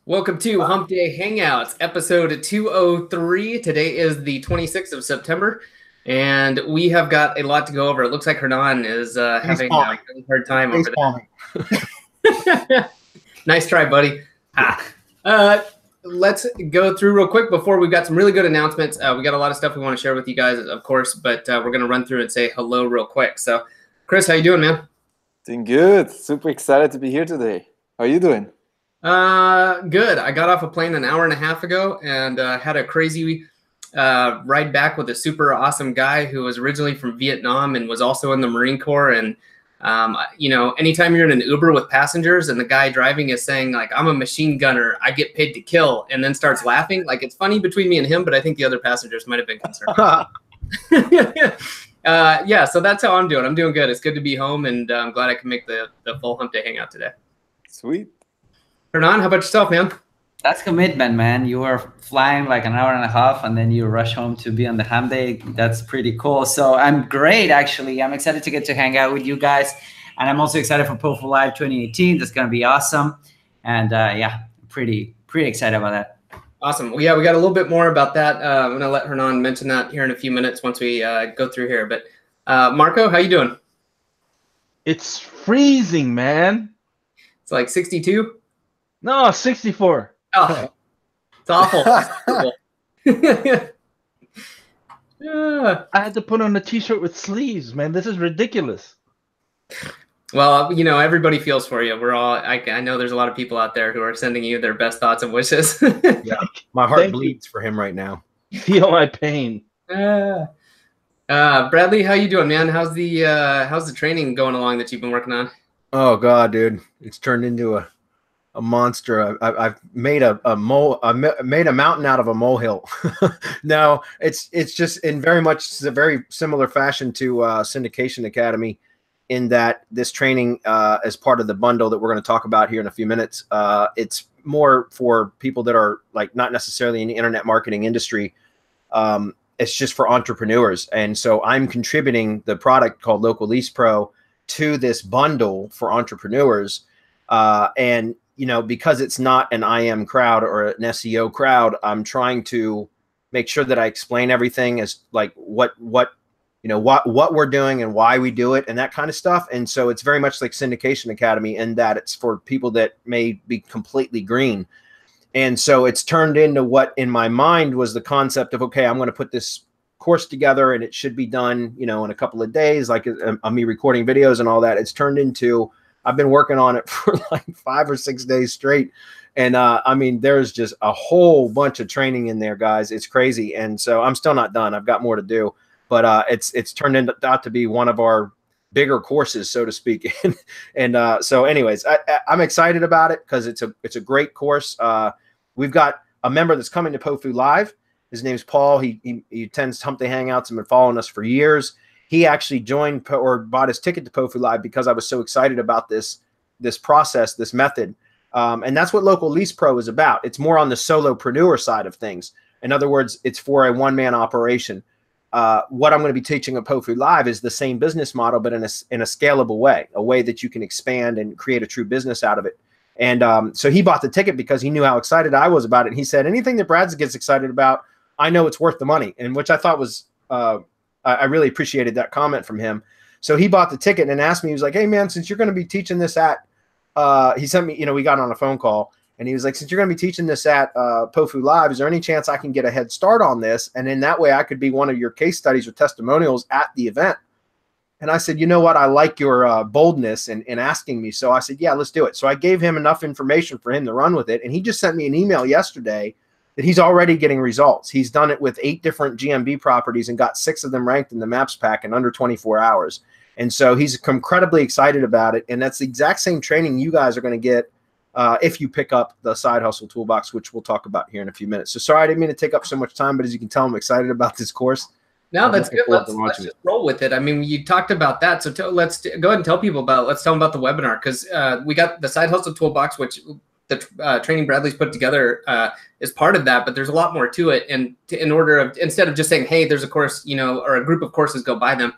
Welcome to Hump Day Hangouts, episode 203. Today is the 26th of September, and we have got a lot to go over. It looks like Hernan is having a really hard time over there. Nice try, buddy. Let's go through real quick before we've got some really good announcements. We got a lot of stuff we want to share with you guys, of course, but we're going to run through and say hello real quick. So, Chris, how you doing, man? Doing good. Super excited to be here today. How are you doing? Good. I got off a plane an hour and a half ago and had a crazy ride back with a super awesome guy who was originally from Vietnam and was also in the Marine Corps. And you know, anytime you're in an Uber with passengers and the guy driving is saying like, I'm a machine gunner, I get paid to kill, and then starts laughing, like it's funny between me and him, but I think the other passengers might have been concerned. Yeah, so that's how I'm doing. I'm doing good. It's good to be home, and I'm glad I can make the full Hump Day Hangout today. Sweet. Hernan, how about yourself, man? That's commitment, man. You were flying like an hour and a half, and then you rush home to be on the Hump Day. That's pretty cool. So I'm great, actually. I'm excited to get to hang out with you guys, and I'm also excited for POFU Live 2018. That's going to be awesome, and yeah, pretty excited about that. Awesome. Well, yeah, we got a little bit more about that. I'm going to let Hernan mention that here in a few minutes once we go through here. But Marco, how you doing? It's freezing, man. It's like 62? No, 64. Oh, it's awful. Yeah. I had to put on a t-shirt with sleeves, man. This is ridiculous. Well, you know, everybody feels for you. We're all, I know there's a lot of people out there who are sending you their best thoughts and wishes. Yeah, my heart bleeds for him right now. Feel my pain. Bradley, how you doing, man? How's the training going along that you've been working on? Oh God, dude, it's turned into a monster. I've made made a mountain out of a molehill. No, it's just in very much a very similar fashion to Syndication Academy, in that this training as part of the bundle that we're going to talk about here in a few minutes. It's more for people that are like not necessarily in the internet marketing industry. It's just for entrepreneurs, and so I'm contributing the product called Local Lease Pro to this bundle for entrepreneurs, and you know, because it's not an IM crowd or an SEO crowd, I'm trying to make sure that I explain everything as like what we're doing and why we do it and that kind of stuff. And so it's very much like Syndication Academy in that it's for people that may be completely green. And so it's turned into what in my mind was the concept of, okay, I'm going to put this course together and it should be done, you know, in a couple of days, like me recording videos and all that. It's turned into, I've been working on it for like 5 or 6 days straight. And I mean, there's just a whole bunch of training in there, guys. It's crazy. And so I'm still not done. I've got more to do, but it's turned out to be one of our bigger courses, so to speak. And so anyways, I'm excited about it because it's a great course. We've got a member that's coming to POFU Live. His name's Paul. He attends Hump Day Hangouts and been following us for years. He actually joined or bought his ticket to POFU Live because I was so excited about this process, this method. And that's what Local Lease Pro is about. It's more on the solopreneur side of things. In other words, it's for a one-man operation. What I'm going to be teaching at POFU Live is the same business model, but in a scalable way, a way that you can expand and create a true business out of it. And so he bought the ticket because he knew how excited I was about it. And he said, anything that Brad gets excited about, I know it's worth the money. And which I thought was, I really appreciated that comment from him. So he bought the ticket and asked me, he was like, hey man, since you're going to be teaching this at, he sent me, you know, we got on a phone call and he was like, since you're going to be teaching this at POFU Live, is there any chance I can get a head start on this? And in that way I could be one of your case studies or testimonials at the event. And I said, you know what? I like your boldness in asking me. So I said, yeah, let's do it. So I gave him enough information for him to run with it. And he just sent me an email yesterday that he's already getting results. He's done it with 8 different GMB properties and got 6 of them ranked in the maps pack in under 24 hours. And so he's incredibly excited about it. And that's the exact same training you guys are going to get if you pick up the Side Hustle Toolbox, which we'll talk about here in a few minutes. So sorry, I didn't mean to take up so much time, but as you can tell, I'm excited about this course. No, that's good. Let's just roll with it. I mean, you talked about that. So let's go ahead and tell people about it. Let's tell them about the webinar, because we got the Side Hustle Toolbox, which the training Bradley's put together is part of that, but there's a lot more to it. And in order of, instead of just saying, hey, there's a course, you know, or a group of courses, go buy them,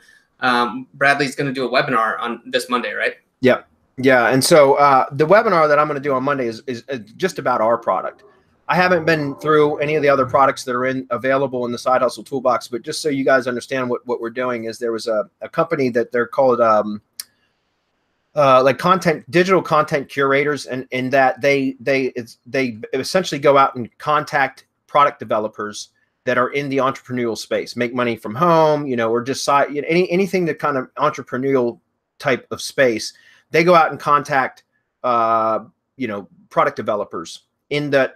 Bradley's going to do a webinar on this Monday, right? Yep. Yeah, and so the webinar that I'm going to do on Monday is just about our product. I haven't been through any of the other products that are available in the Side Hustle Toolbox, but just so you guys understand what we're doing is there was a company that they're called like digital content curators, and in that they essentially go out and contact product developers that are in the entrepreneurial space, make money from home, or just anything that kind of entrepreneurial type of space. They go out and contact product developers in the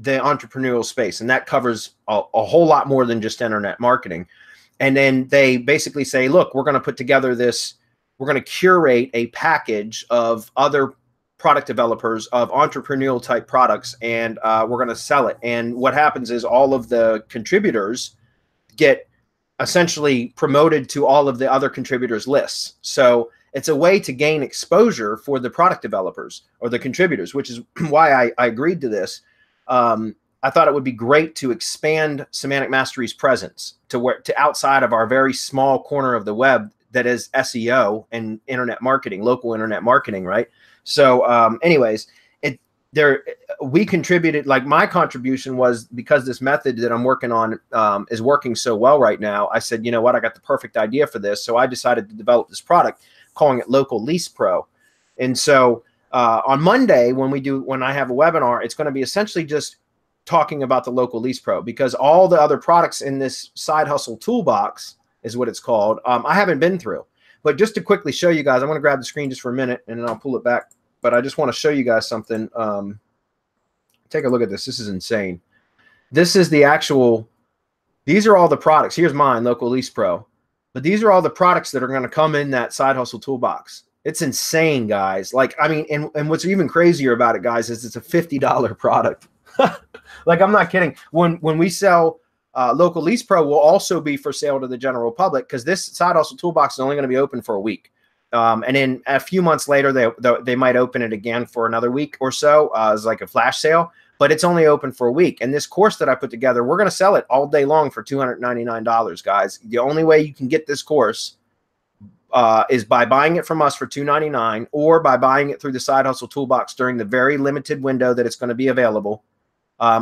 entrepreneurial space, and that covers a whole lot more than just internet marketing. And then they basically say, look, we're going to put together this, we're going to curate a package of other product developers of entrepreneurial type products, and we're going to sell it. And what happens is all of the contributors get essentially promoted to all of the other contributors' lists. So it's a way to gain exposure for the product developers or the contributors, which is why I agreed to this. I thought it would be great to expand Semantic Mastery's presence to outside of our very small corner of the web that is SEO and internet marketing, local internet marketing, right? So anyways, we contributed, like my contribution was, because this method that I'm working on is working so well right now, I said, you know what, I got the perfect idea for this. So I decided to develop this product, calling it Local Lease Pro. And so on Monday, when I have a webinar, it's going to be essentially just talking about the Local Lease Pro, because all the other products in this Side Hustle Toolbox is what it's called. I haven't been through, but just to quickly show you guys, I'm going to grab the screen just for a minute and then I'll pull it back. But I just want to show you guys something. Take a look at this. This is insane. This is the actual, these are all the products. Here's mine, Local Lease Pro. But these are all the products that are going to come in that Side Hustle Toolbox. It's insane, guys. Like, I mean, and what's even crazier about it, guys, is it's a $50 product. Like, I'm not kidding. When we sell Local Lease Pro, will also be for sale to the general public, because this Side Hustle Toolbox is only going to be open for a week. And then a few months later, they might open it again for another week or so as like a flash sale, but it's only open for a week. And this course that I put together, we're going to sell it all day long for $299, guys. The only way you can get this course is by buying it from us for $299, or by buying it through the Side Hustle Toolbox during the very limited window that it's going to be available.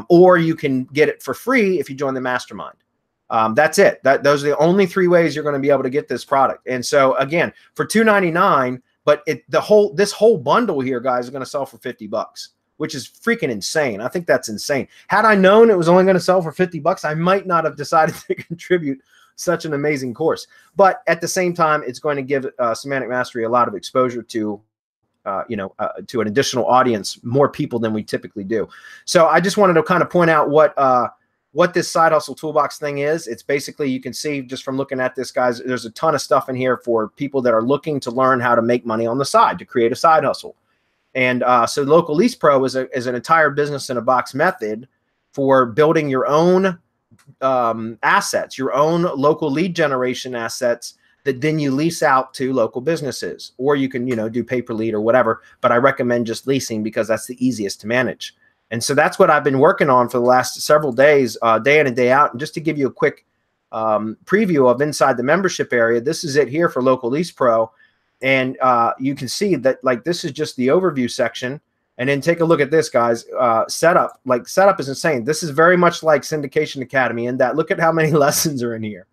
Or you can get it for free if you join the mastermind. That's it. Those are the only three ways you're going to be able to get this product. And so again, for $299, but this whole bundle here, guys, is going to sell for $50, which is freaking insane. I think that's insane. Had I known it was only going to sell for $50, I might not have decided to contribute such an amazing course. But at the same time, it's going to give Semantic Mastery a lot of exposure to to an additional audience, more people than we typically do. So I just wanted to kind of point out what this Side Hustle Toolbox thing is. It's basically, you can see just from looking at this, guys, there's a ton of stuff in here for people that are looking to learn how to make money on the side, to create a side hustle. And so Local Lease Pro is an entire business in a box method for building your own assets, your own local lead generation assets that then you lease out to local businesses, or you can, do pay-per-lead or whatever. But I recommend just leasing because that's the easiest to manage. And so that's what I've been working on for the last several days, day in and day out. And just to give you a quick preview of inside the membership area, this is it here for Local Lease Pro. And you can see that, like, this is just the overview section. And then take a look at this, guys. Setup is insane. This is very much like Syndication Academy in that, look at how many lessons are in here.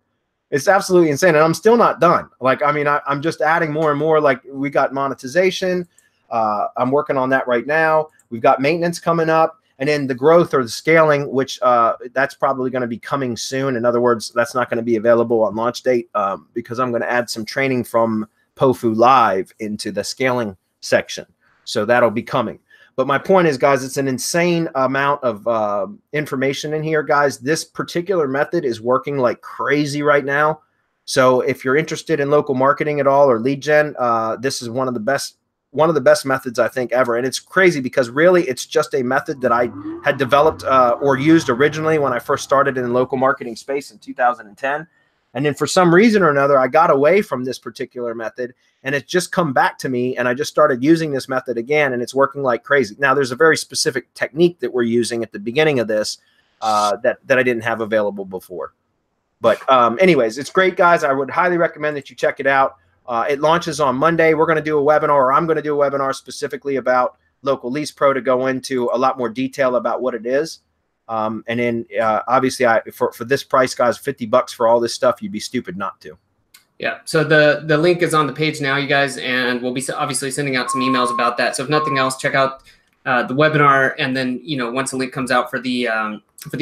It's absolutely insane. And I'm still not done. Like, I mean, I'm just adding more and more. Like, we got monetization. I'm working on that right now. We've got maintenance coming up. And then the growth or the scaling, which that's probably going to be coming soon. In other words, that's not going to be available on launch date because I'm going to add some training from POFU Live into the scaling section. So that'll be coming. But my point is, guys, it's an insane amount of information in here, guys. This particular method is working like crazy right now. So if you're interested in local marketing at all or lead gen, this is one of the best methods I think ever. And it's crazy because really it's just a method that I had developed or used originally when I first started in the local marketing space in 2010. And then for some reason or another, I got away from this particular method and it's just come back to me. And I just started using this method again and it's working like crazy. Now there's a very specific technique that we're using at the beginning of this that I didn't have available before. But anyways, it's great, guys. I would highly recommend that you check it out. It launches on Monday. We're going to do a webinar, or I'm going to do a webinar specifically about Local Lease Pro to go into a lot more detail about what it is. And then obviously for this price, guys, $50 for all this stuff, you'd be stupid not to. Yeah. So the link is on the page now, you guys, and we'll be obviously sending out some emails about that. So if nothing else, check out the webinar, and then once the link comes out for the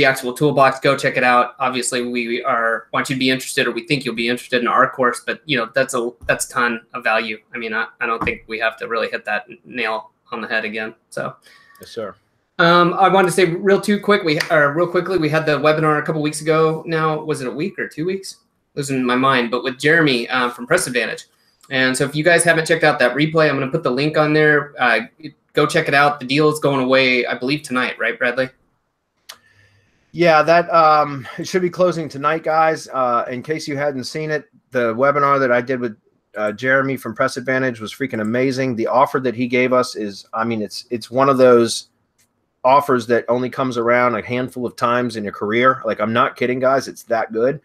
actual toolbox, go check it out. Obviously, we want you to be interested, or we think you'll be interested in our course, but that's a ton of value. I mean, I don't think we have to really hit that nail on the head again. So yes, sir. I wanted to say real quickly, we had the webinar a couple weeks ago. Now, was it a week or 2 weeks? Losing my mind, but with Jeremy from Press Advantage. And so if you guys haven't checked out that replay, I'm going to put the link on there. Go check it out. The deal is going away, I believe, tonight, right, Bradley? Yeah, that it should be closing tonight, guys. In case you hadn't seen it, the webinar that I did with Jeremy from Press Advantage was freaking amazing. The offer that he gave us is, I mean, it's one of those offers that only comes around a handful of times in your career. Like, I'm not kidding, guys. It's that good.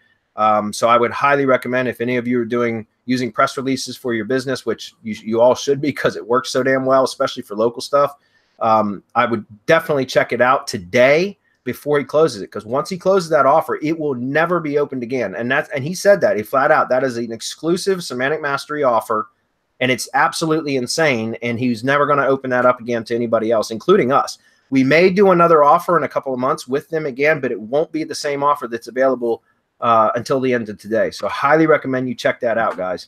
So I would highly recommend, if any of you are using press releases for your business, which you all should be, because it works so damn well, especially for local stuff. I would definitely check it out today before he closes it, because once he closes that offer, it will never be opened again. And he said that, he flat out, that is an exclusive Semantic Mastery offer, and it's absolutely insane. And he's never going to open that up again to anybody else, including us. We may do another offer in a couple of months with them again, but it won't be the same offer that's available until the end of today. So highly recommend you check that out, guys.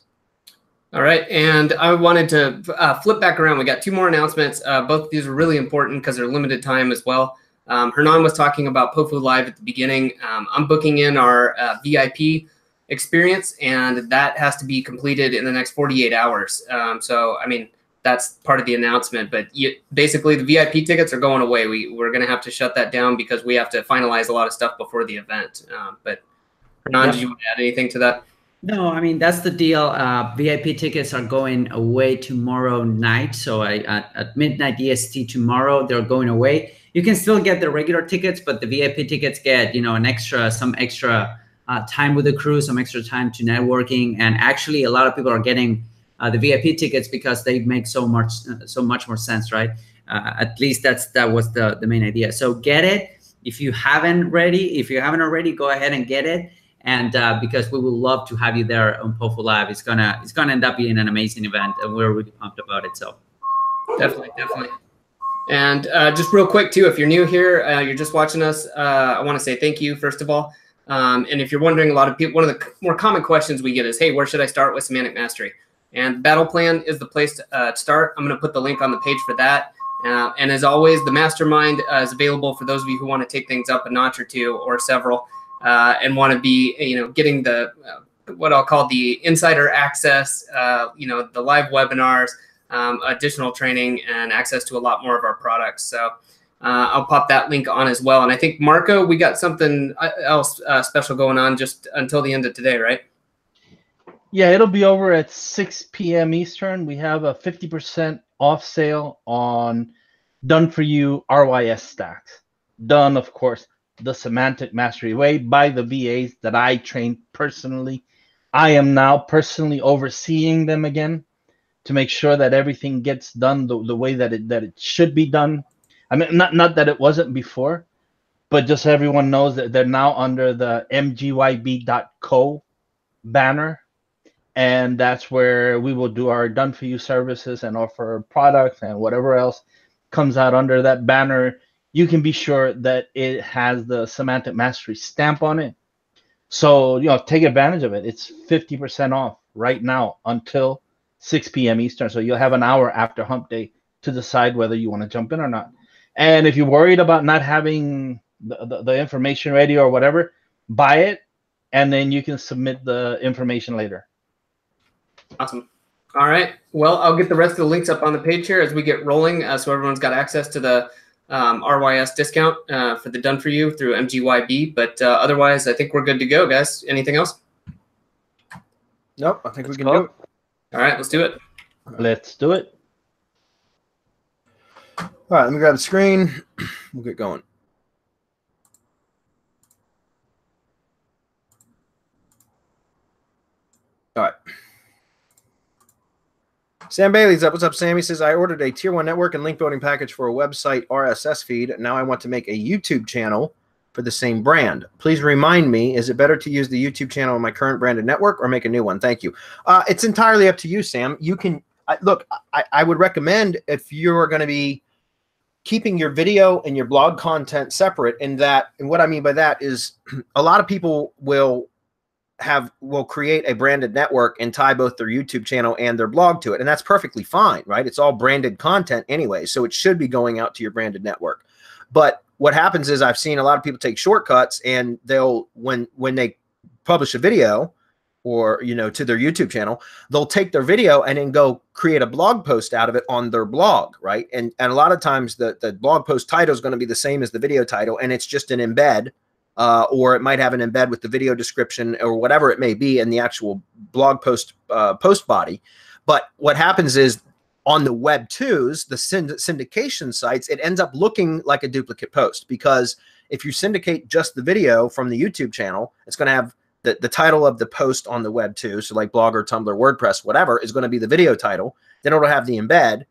All right. And I wanted to flip back around. We got 2 more announcements. Both of these are really important because they're limited time as well. Hernan was talking about POFU Live at the beginning. I'm booking in our VIP experience, and that has to be completed in the next 48 hours. So, I mean, that's part of the announcement. But basically, the VIP tickets are going away. We're going to have to shut that down because we have to finalize a lot of stuff before the event. But Hernan, did you want to add anything to that? No, I mean, that's the deal. VIP tickets are going away tomorrow night. So at midnight EST tomorrow, they're going away. You can still get the regular tickets, but the VIP tickets get, some extra time with the crew, some extra time to networking. And actually, a lot of people are getting the VIP tickets because they make so much more sense, right? At least that was the main idea. So get it. If you haven't already, go ahead and get it. And because we will love to have you there on POFU Live. It's gonna end up being an amazing event, and we're really pumped about it. So definitely. And just real quick too, if you're new here, you're just watching us, I want to say thank you first of all. And if you're wondering, a lot of people, one of the more common questions we get is, hey, where should I start with Semantic Mastery? And Battle Plan is the place to start. I'm going to put the link on the page for that. And as always, the mastermind is available for those of you who want to take things up a notch or two or several. And want to be, getting the what I'll call the insider access, the live webinars, additional training, and access to a lot more of our products. So I'll pop that link on as well. And I think, Marco, we got something else special going on just until the end of today, right? Yeah, it'll be over at 6 p.m. Eastern. We have a 50% off sale on Done For You RYS stacks. Done, of course, the Semantic Mastery way by the VAs that I trained personally. I am now personally overseeing them again to make sure that everything gets done the way that it should be done. I mean, not that it wasn't before, but just so everyone knows that they're now under the mgyb.co banner, and that's where we will do our Done For You services and offer products and whatever else comes out under that banner. You can be sure that it has the Semantic Mastery stamp on it. So, take advantage of it. It's 50% off right now until 6 p.m. Eastern. So you'll have an hour after Hump Day to decide whether you want to jump in or not. And if you're worried about not having the information ready or whatever, buy it, and then you can submit the information later. Awesome. All right. Well, I'll get the rest of the links up on the page here as we get rolling, so everyone's got access to the RYS discount for the Done For You through MGYB. But otherwise, I think we're good to go, guys. Anything else? Nope. I think we can do it. All right. Let's do it. Let's do it. All right. Let me grab the screen. We'll get going. All right. Sam Bailey's up. What's up, Sam? He says, I ordered a tier 1 network and link building package for a website RSS feed. Now I want to make a YouTube channel for the same brand. Please remind me, is it better to use the YouTube channel on my current branded network or make a new one? Thank you. It's entirely up to you, Sam. You can, look, I would recommend, if you're going to be keeping your video and your blog content separate, and what I mean by that is a lot of people will create a branded network and tie both their YouTube channel and their blog to it. And that's perfectly fine, right? It's all branded content anyway. So it should be going out to your branded network. But what happens is I've seen a lot of people take shortcuts, and they'll, when they publish a video or, to their YouTube channel, they'll take their video and then go create a blog post out of it on their blog, right? And a lot of times the blog post title is going to be the same as the video title, and it's just an embed. Or it might have an embed with the video description or whatever it may be in the actual blog post post body. But what happens is on the Web 2s, the syndication sites, it ends up looking like a duplicate post, because if you syndicate just the video from the YouTube channel, it's going to have the title of the post on the Web 2. So like Blogger, Tumblr, WordPress, whatever, is going to be the video title. Then it'll have the embed.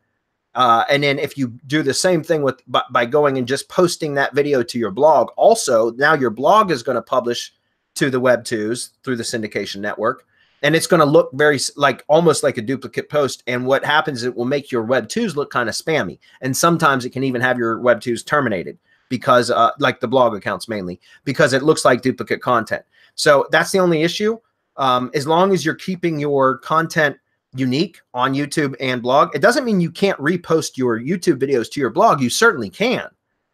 And then if you do the same thing by going and just posting that video to your blog, also now your blog is going to publish to the Web 2s through the syndication network, and it's going to look very almost like a duplicate post. And what happens is it will make your Web 2s look kind of spammy, and sometimes it can even have your Web 2s terminated because like the blog accounts mainly, because it looks like duplicate content. So that's the only issue. As long as you're keeping your content unique on YouTube and blog, it doesn't mean you can't repost your YouTube videos to your blog. You certainly can.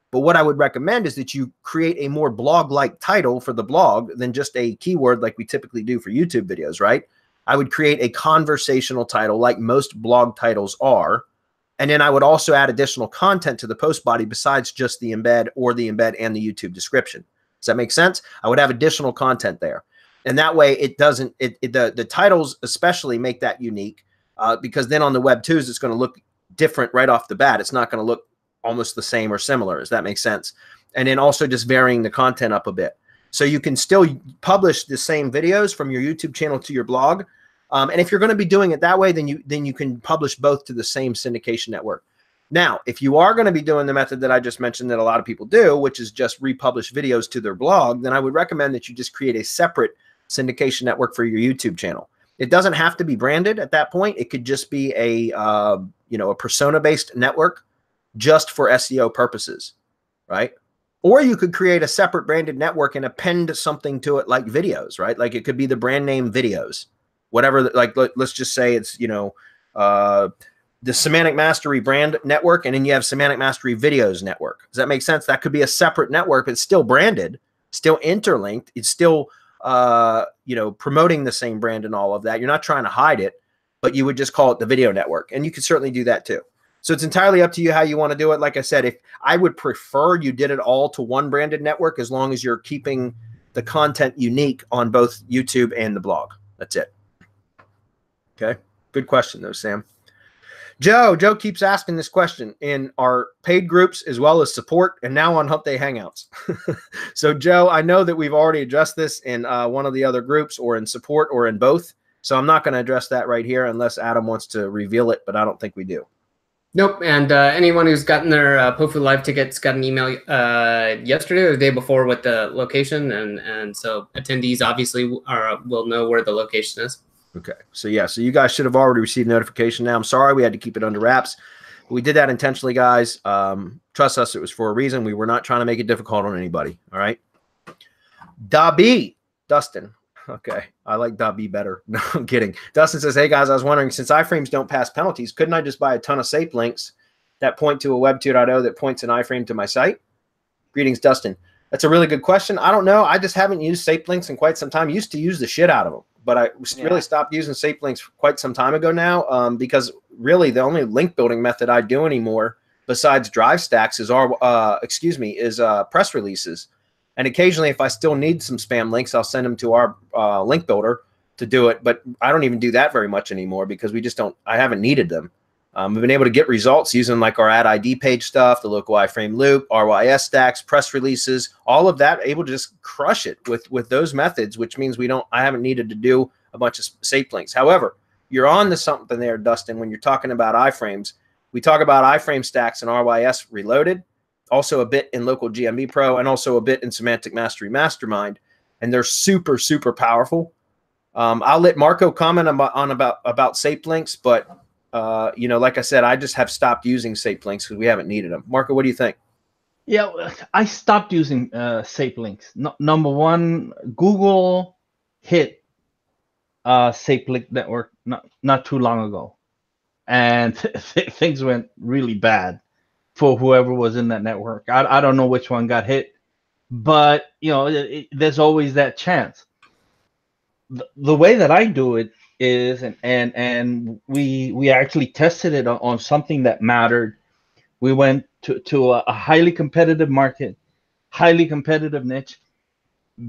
But what I would recommend is that you create a more blog-like title for the blog than just a keyword like we typically do for YouTube videos, right? I would create a conversational title like most blog titles are. And then I would also add additional content to the post body besides just the embed or the embed and the YouTube description. Does that make sense? I would have additional content there. And that way it doesn't, the titles especially make that unique because then on the Web 2s, it's going to look different right off the bat. It's not going to look almost the same or similar. Does that make sense? And then also just varying the content up a bit. So you can still publish the same videos from your YouTube channel to your blog. And if you're going to be doing it that way, then you can publish both to the same syndication network. Now, if you are going to be doing the method that I just mentioned that a lot of people do, which is just republish videos to their blog, then I would recommend that you just create a separate syndication network for your YouTube channel. It doesn't have to be branded at that point. It could just be a persona-based network just for SEO purposes, right? Or you could create a separate branded network and append something to it like videos, right? Like it could be the brand name videos, whatever. Like let's just say it's the Semantic Mastery brand network, and then you have Semantic Mastery videos network. Does that make sense? That could be a separate network. It's still branded, still interlinked. It's still promoting the same brand and all of that. You're not trying to hide it, but you would just call it the video network, and you could certainly do that too. So it's entirely up to you how you want to do it. Like I said, if I would prefer you did it all to one branded network, as long as you're keeping the content unique on both YouTube and the blog. That's it. Okay. Good question though, Sam. Joe keeps asking this question in our paid groups as well as support, and now on Hump Day Hangouts. So Joe, I know that we've already addressed this in one of the other groups or in support or in both. So I'm not going to address that right here unless Adam wants to reveal it, but I don't think we do. Nope. And anyone who's gotten their POFU live tickets got an email yesterday or the day before with the location, and so attendees obviously will know where the location is. Okay. So yeah, so you guys should have already received notification now. I'm sorry we had to keep it under wraps. We did that intentionally, guys. Trust us, it was for a reason. We were not trying to make it difficult on anybody. All right. Dustin. Okay. I like Dabi better. No, I'm kidding. Dustin says, hey guys, I was wondering, since iframes don't pass penalties, couldn't I just buy a ton of Sape links that point to a Web 2.0 that points an iframe to my site? Greetings, Dustin. That's a really good question. I don't know. I just haven't used Sape links in quite some time. I used to use the shit out of them, but I really stopped using Sape links quite some time ago now because really the only link building method I do anymore besides drive stacks is press releases. And occasionally, if I still need some spam links, I'll send them to our link builder to do it. But I don't even do that very much anymore because I haven't needed them. We've been able to get results using like our add ID page stuff, the local iframe loop, RYS stacks, press releases, all of that, able to just crush it with those methods, which means I haven't needed to do a bunch of Sape links. However, you're on to something there, Dustin, when you're talking about iframes. We talk about iframe stacks and RYS Reloaded, also a bit in local GMB Pro, and also a bit in Semantic Mastery Mastermind. And they're super, super powerful. I'll let Marco comment about Sape links, but you know, like I said, I just have stopped using Sape links because we haven't needed them. Marco, what do you think? Yeah, I stopped using Sape links. Number one, Google hit Sape link network not too long ago, and things went really bad for whoever was in that network. I don't know which one got hit, but you know, there's always that chance. The way that I do it is, and we actually tested it on something that mattered. We went to a highly competitive market, highly competitive niche,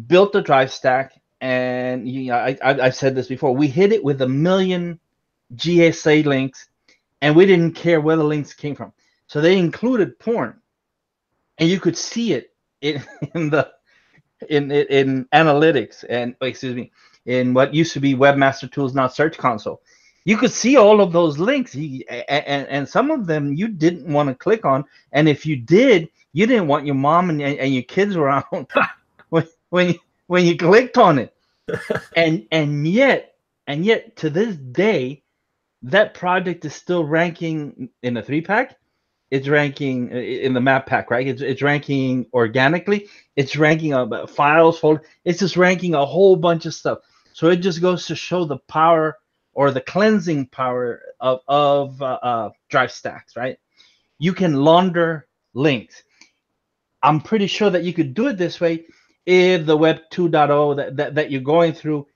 built a drive stack, and you know, I've said this before. We hit it with 1 million GSA links, and we didn't care where the links came from. So they included porn, and you could see it in analytics, and excuse me, in what used to be Webmaster Tools, now Search Console. You could see all of those links, and some of them you didn't want to click on, and if you did, you didn't want your mom and your kids around when you clicked on it. and yet to this day, that project is still ranking in the 3-pack. It's ranking in the map pack, right? It's ranking organically. It's ranking files, folder. It's just ranking a whole bunch of stuff. So it just goes to show the power or the cleansing power of drive stacks, right? You can launder links. I'm pretty sure that you could do it this way if the Web 2.0 that you're going through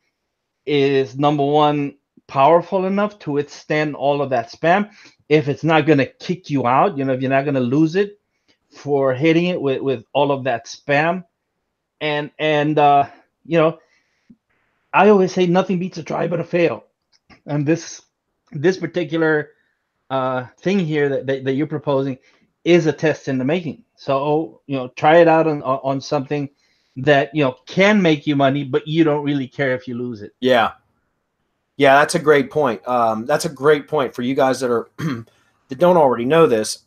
is, number one, powerful enough to withstand all of that spam. If it's not going to kick you out, you know, if you're not going to lose it for hitting it with all of that spam. And you know, I always say nothing beats a try but a fail. And this particular thing here that you're proposing is a test in the making. So, you know, try it out on something that, you know, can make you money, but you don't really care if you lose it. Yeah. Yeah, that's a great point. That's a great point for you guys that are that don't already know this.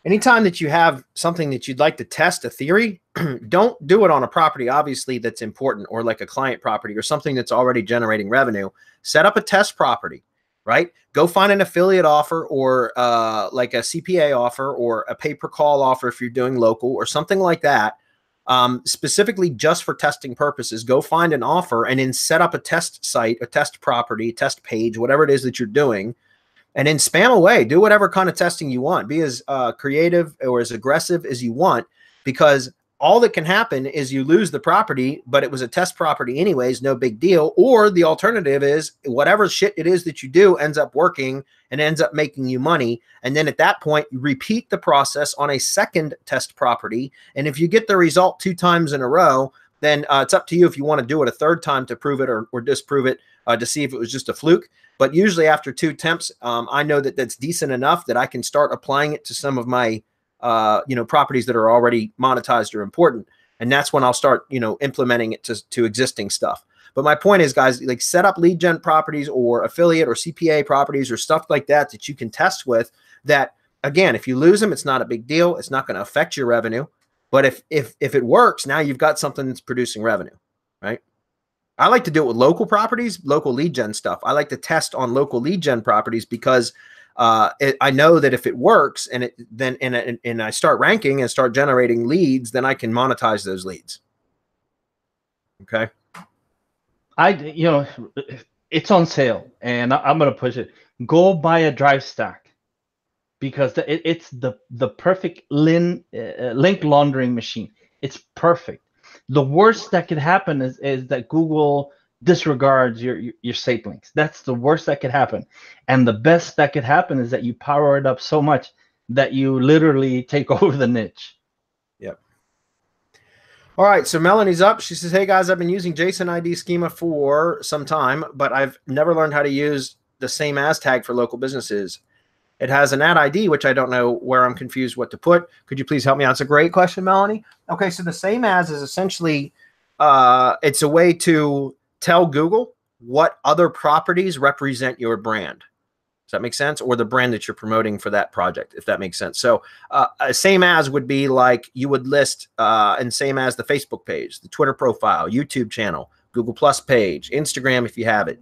Anytime that you have something that you'd like to test a theory, don't do it on a property, obviously, that's important, or like a client property or something that's already generating revenue. Set up a test property, right? Go find an affiliate offer, or like a CPA offer, or a pay-per-call offer if you're doing local, or something like that. Specifically just for testing purposes. Go find an offer and then set up a test site, a test property, test page, whatever it is that you're doing, and then spam away. Do whatever kind of testing you want. Be as creative or as aggressive as you want, because all that can happen is you lose the property, but it was a test property anyways, no big deal. Or the alternative is whatever shit it is that you do ends up working and ends up making you money. And then at that point, you repeat the process on a second test property. And if you get the result 2 times in a row, then it's up to you if you want to do it a third time to prove it or disprove it, to see if it was just a fluke. But usually after 2 attempts, I know that that's decent enough that I can start applying it to some of my you know, properties that are already monetized or important. And that's when I'll start, you know, implementing it to existing stuff. But my point is, guys, like, set up lead gen properties or affiliate or CPA properties or stuff like that that you can test with, that, again, if you lose them, it's not a big deal. It's not going to affect your revenue. But if it works, now you've got something that's producing revenue, right? I like to do it with local properties, local lead gen stuff. I like to test on local lead gen properties because I know that if it works and and I start ranking and start generating leads, then I can monetize those leads. Okay. You know, it's on sale, and I'm going to push it. Go buy a drive stack, because it's the perfect link laundering machine. It's perfect. The worst that could happen is that Google disregards your Sape links. That's the worst that could happen. And the best that could happen is that you power it up so much that you literally take over the niche. Yep. All right, so Melanie's up. She says, hey guys, I've been using JSON ID schema for some time, but I've never learned how to use the same as tag for local businesses. It has an ad ID, which I don't know where I'm confused what to put. Could you please help me out? It's a great question, Melanie. Okay, so the same as is essentially, it's a way to tell Google what other properties represent your brand. Does that make sense? Or the brand that you're promoting for that project, if that makes sense. So same as would be like you would list and same as the Facebook page, the Twitter profile, YouTube channel, Google Plus page, Instagram if you have it.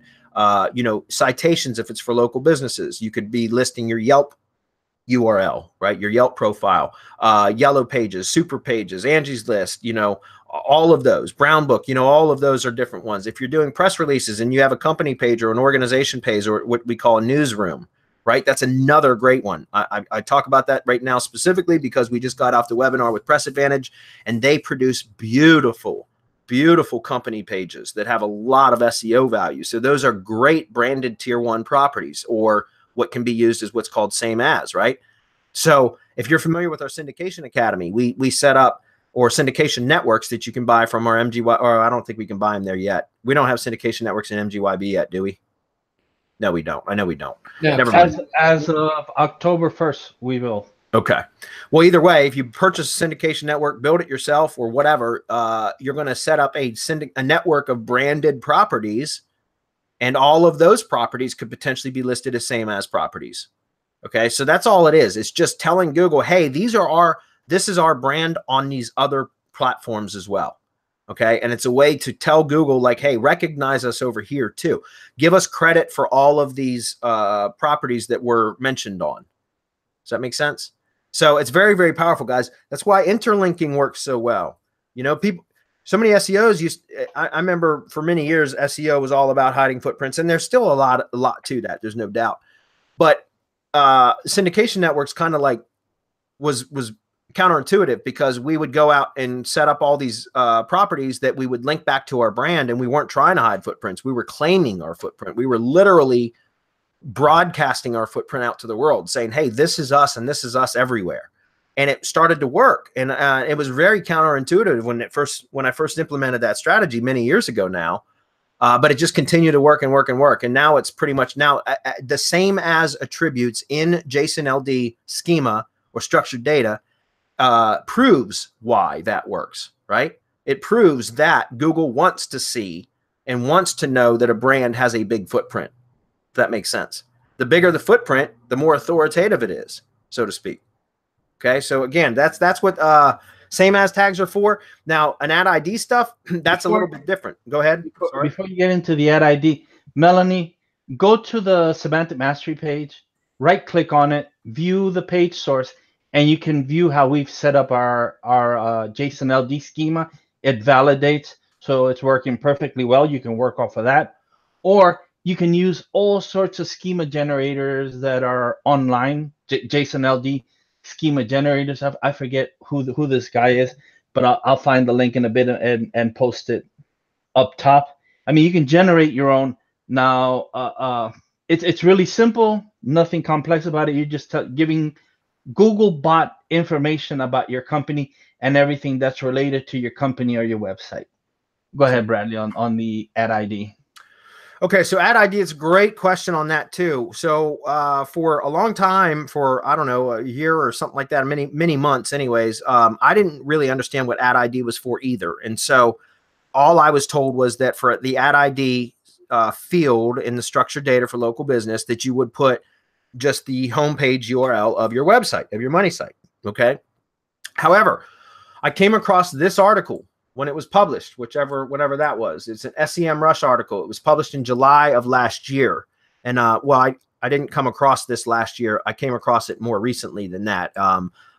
You know, citations if it's for local businesses. You could be listing your Yelp URL, right? Your Yelp profile, Yellow Pages, Super Pages, Angie's List, you know, all of those, Brown Book, you know, all of those are different ones. If you're doing press releases and you have a company page or an organization page or what we call a newsroom, right? That's another great one. I talk about that right now specifically because we just got off the webinar with Press Advantage and they produce beautiful, beautiful company pages that have a lot of SEO value. So those are great branded tier 1 properties, or what can be used as what's called same as, right? So if you're familiar with our Syndication Academy, we set up, or syndication networks that you can buy from our MGY, or I don't think we can buy them there yet. We don't have syndication networks in MGYB yet, do we? No, we don't. I know we don't. Yeah. Never mind. As of October 1st, we will. Okay. Well, either way, if you purchase a syndication network, build it yourself or whatever, you're going to set up a network of branded properties, and all of those properties could potentially be listed as same as properties. Okay. So that's all it is. It's just telling Google, hey, this is our brand on these other platforms as well. Okay. And it's a way to tell Google like, hey, recognize us over here too. Give us credit for all of these properties that were mentioned on. Does that make sense? So it's very, very powerful, guys. That's why interlinking works so well. You know, so many SEOs I remember for many years, SEO was all about hiding footprints, and there's still a lot to that. There's no doubt. But syndication networks kind of like was counterintuitive, because we would go out and set up all these properties that we would link back to our brand, and we weren't trying to hide footprints. We were claiming our footprint. We were literally broadcasting our footprint out to the world, saying, hey, this is us and this is us everywhere. And it started to work. And it was very counterintuitive when I first implemented that strategy many years ago now. But it just continued to work and work and work. And now it's pretty much the same as attributes in JSON LD schema or structured data proves why that works, right? It proves that Google wants to see and wants to know that a brand has a big footprint. If that makes sense. The bigger the footprint, the more authoritative it is, so to speak. Okay, so again, that's what same as tags are for. Now, an ad ID stuff, that's a little bit different. Go ahead. Before you get into the ad ID, Melanie, go to the Semantic Mastery page, right-click on it, view the page source, and you can view how we've set up our JSON LD schema. It validates, so it's working perfectly well. You can work off of that. Or you can use all sorts of schema generators that are online, JSON LD schema generators. I forget who this guy is, but I'll find the link in a bit and post it up top. I mean, you can generate your own. Now, it's really simple, nothing complex about it. You're just giving Google bot information about your company and everything that's related to your company or your website. Go ahead, Bradley, on the ad ID. Okay, so ad ID is a great question on that too. So for a long time, for I don't know, a year or something like that, many months anyways, I didn't really understand what ad ID was for either. And so all I was told was that for the ad ID field in the structured data for local business, that you would put just the homepage URL of your website, of your money site. Okay. However, I came across this article when it was published, whenever that was. It's an SEM Rush article. It was published in July of last year. And well, I didn't come across this last year. I came across it more recently than that.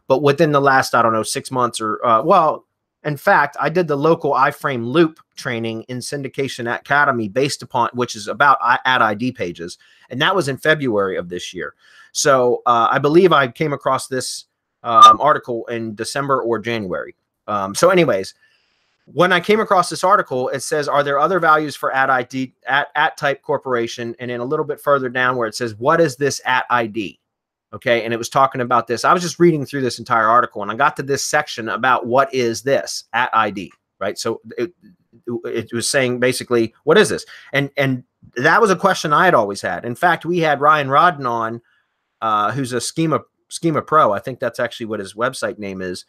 But within the last, I don't know, 6 months or, well, in fact, I did the local iframe loop training in Syndication Academy based upon, which is about ad ID pages. And that was in February of this year. So I believe I came across this article in December or January. So anyways, when I came across this article, it says, are there other values for ad ID at type corporation? And then a little bit further down where it says, what is this at ID? Okay. And it was talking about this. I was just reading through this entire article and I got to this section about what is this at ID, right? So it was saying basically, what is this? And that was a question I had always had. In fact, we had Ryan Rodden on, who's a schema pro. I think that's actually what his website name is.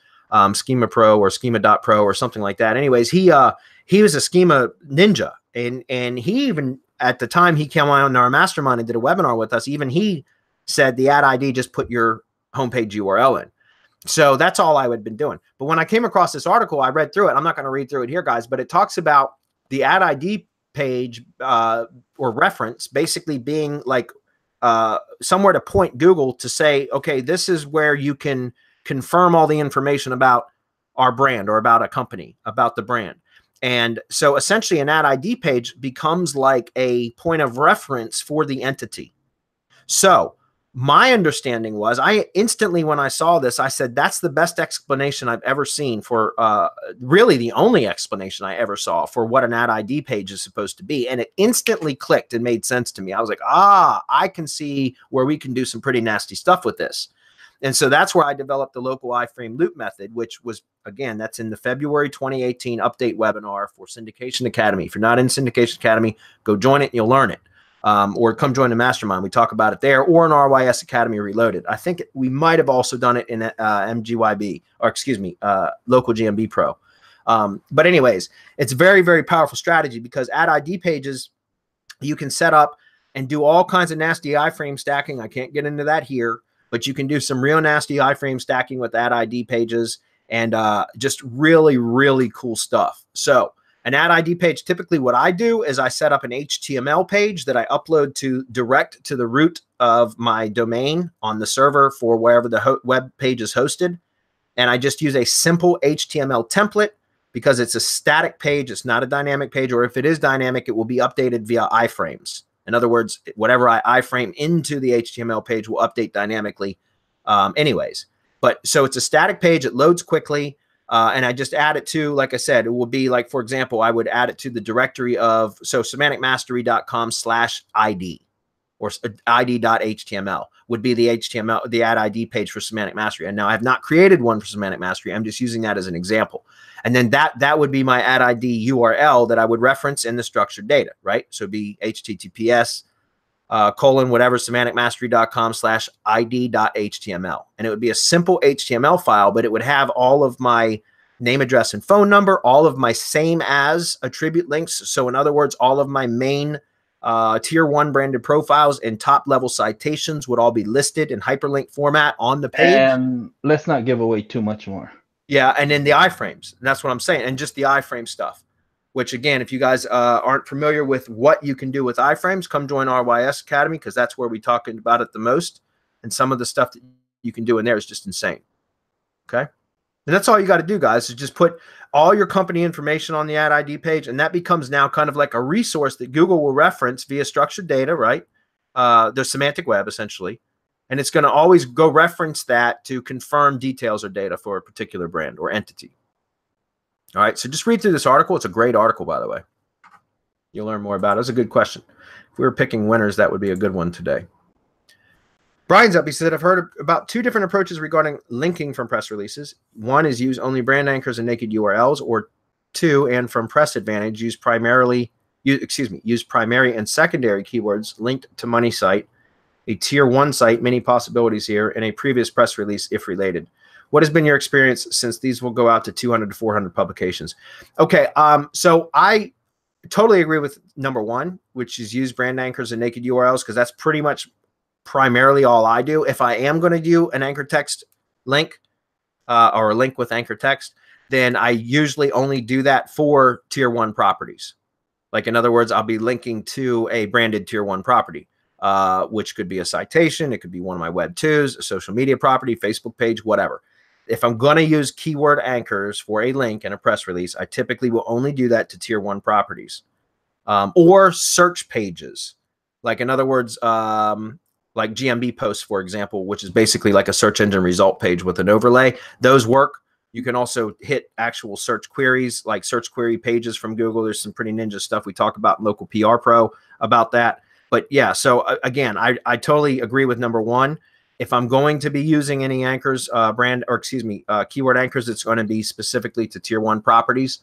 Schema Pro or schema.pro or something like that. Anyways, he was a schema ninja, and he even at the time he came on our mastermind and did a webinar with us, even he said the ad ID, just put your homepage URL in. So that's all I had been doing. But when I came across this article, I read through it. I'm not going to read through it here, guys, but it talks about the ad ID page or reference basically being like somewhere to point Google to say, okay, this is where you can confirm all the information about our brand or about a company, about the brand. And so essentially an ad ID page becomes like a point of reference for the entity. So my understanding was, I instantly, when I saw this, I said, that's the best explanation I've ever seen for, really the only explanation I ever saw for what an ad ID page is supposed to be. And it instantly clicked and made sense to me. I was like, I can see where we can do some pretty nasty stuff with this. And so that's where I developed the local iframe loop method, which was, again, that's in the February 2018 update webinar for Syndication Academy. If you're not in Syndication Academy, go join it and you'll learn it. Or come join the mastermind. We talk about it there, or in RYS Academy Reloaded. I think we might have also done it in MGYB, or excuse me, Local GMB Pro. But anyways, it's very, very powerful strategy because ad ID pages you can set up and do all kinds of nasty iframe stacking. I can't get into that here, but you can do some real nasty iframe stacking with ad ID pages and just really, really cool stuff. So an ad ID page, typically what I do is I set up an HTML page that I upload to direct to the root of my domain on the server for wherever the web page is hosted. And I just use a simple HTML template because it's a static page. It's not a dynamic page, or if it is dynamic, it will be updated via iframes. In other words, whatever I iframe into the HTML page will update dynamically anyways. But so it's a static page. It loads quickly. And I just add it to, like I said, it will be like, for example, I would add it to the directory of, so semanticmastery.com/ID or id.html would be the HTML, the ad ID page for Semantic Mastery. And now I have not created one for Semantic Mastery. I'm just using that as an example. And then that would be my ad ID URL that I would reference in the structured data, right? So it'd be HTTPS whatever semanticmastery.com/id.html. And it would be a simple HTML file, but it would have all of my name, address, and phone number, all of my same as attribute links. So in other words, all of my main tier 1 branded profiles and top level citations would all be listed in hyperlink format on the page. And let's not give away too much more. Yeah. And then the iframes. And that's what I'm saying. And just the iframe stuff. Which, again, if you guys aren't familiar with what you can do with iframes, come join RYS Academy because that's where we talk about it the most. And some of the stuff that you can do in there is just insane. Okay? And that's all you got to do, guys, is just put all your company information on the ad ID page, and that becomes now kind of like a resource that Google will reference via structured data, right? The semantic web, essentially. And it's going to always go reference that to confirm details or data for a particular brand or entity. All right, so just read through this article. It's a great article, by the way. You'll learn more about it. It's a good question. If we were picking winners, that would be a good one today. Brian's up. He said, I've heard about 2 different approaches regarding linking from press releases. One is use only brand anchors and naked URLs, or 2, and from Press Advantage, use primary and secondary keywords linked to money site, a tier 1 site, many possibilities here, and a previous press release if related. What has been your experience since these will go out to 200 to 400 publications? Okay, so I totally agree with number 1, which is use brand anchors and naked URLs, because that's pretty much primarily all I do. If I am going to do an anchor text link or a link with anchor text, then I usually only do that for tier 1 properties. Like, in other words, I'll be linking to a branded tier 1 property. Which could be a citation. It could be one of my web 2s, a social media property, Facebook page, whatever. If I'm going to use keyword anchors for a link and a press release, I typically will only do that to tier 1 properties or search pages. Like, in other words, like GMB posts, for example, which is basically like a search engine result page with an overlay. Those work. You can also hit actual search queries, like search query pages from Google. There's some pretty ninja stuff we talk about in Local PR Pro about that. But yeah, so again, I totally agree with number 1. If I'm going to be using any anchors, keyword anchors, it's going to be specifically to tier 1 properties.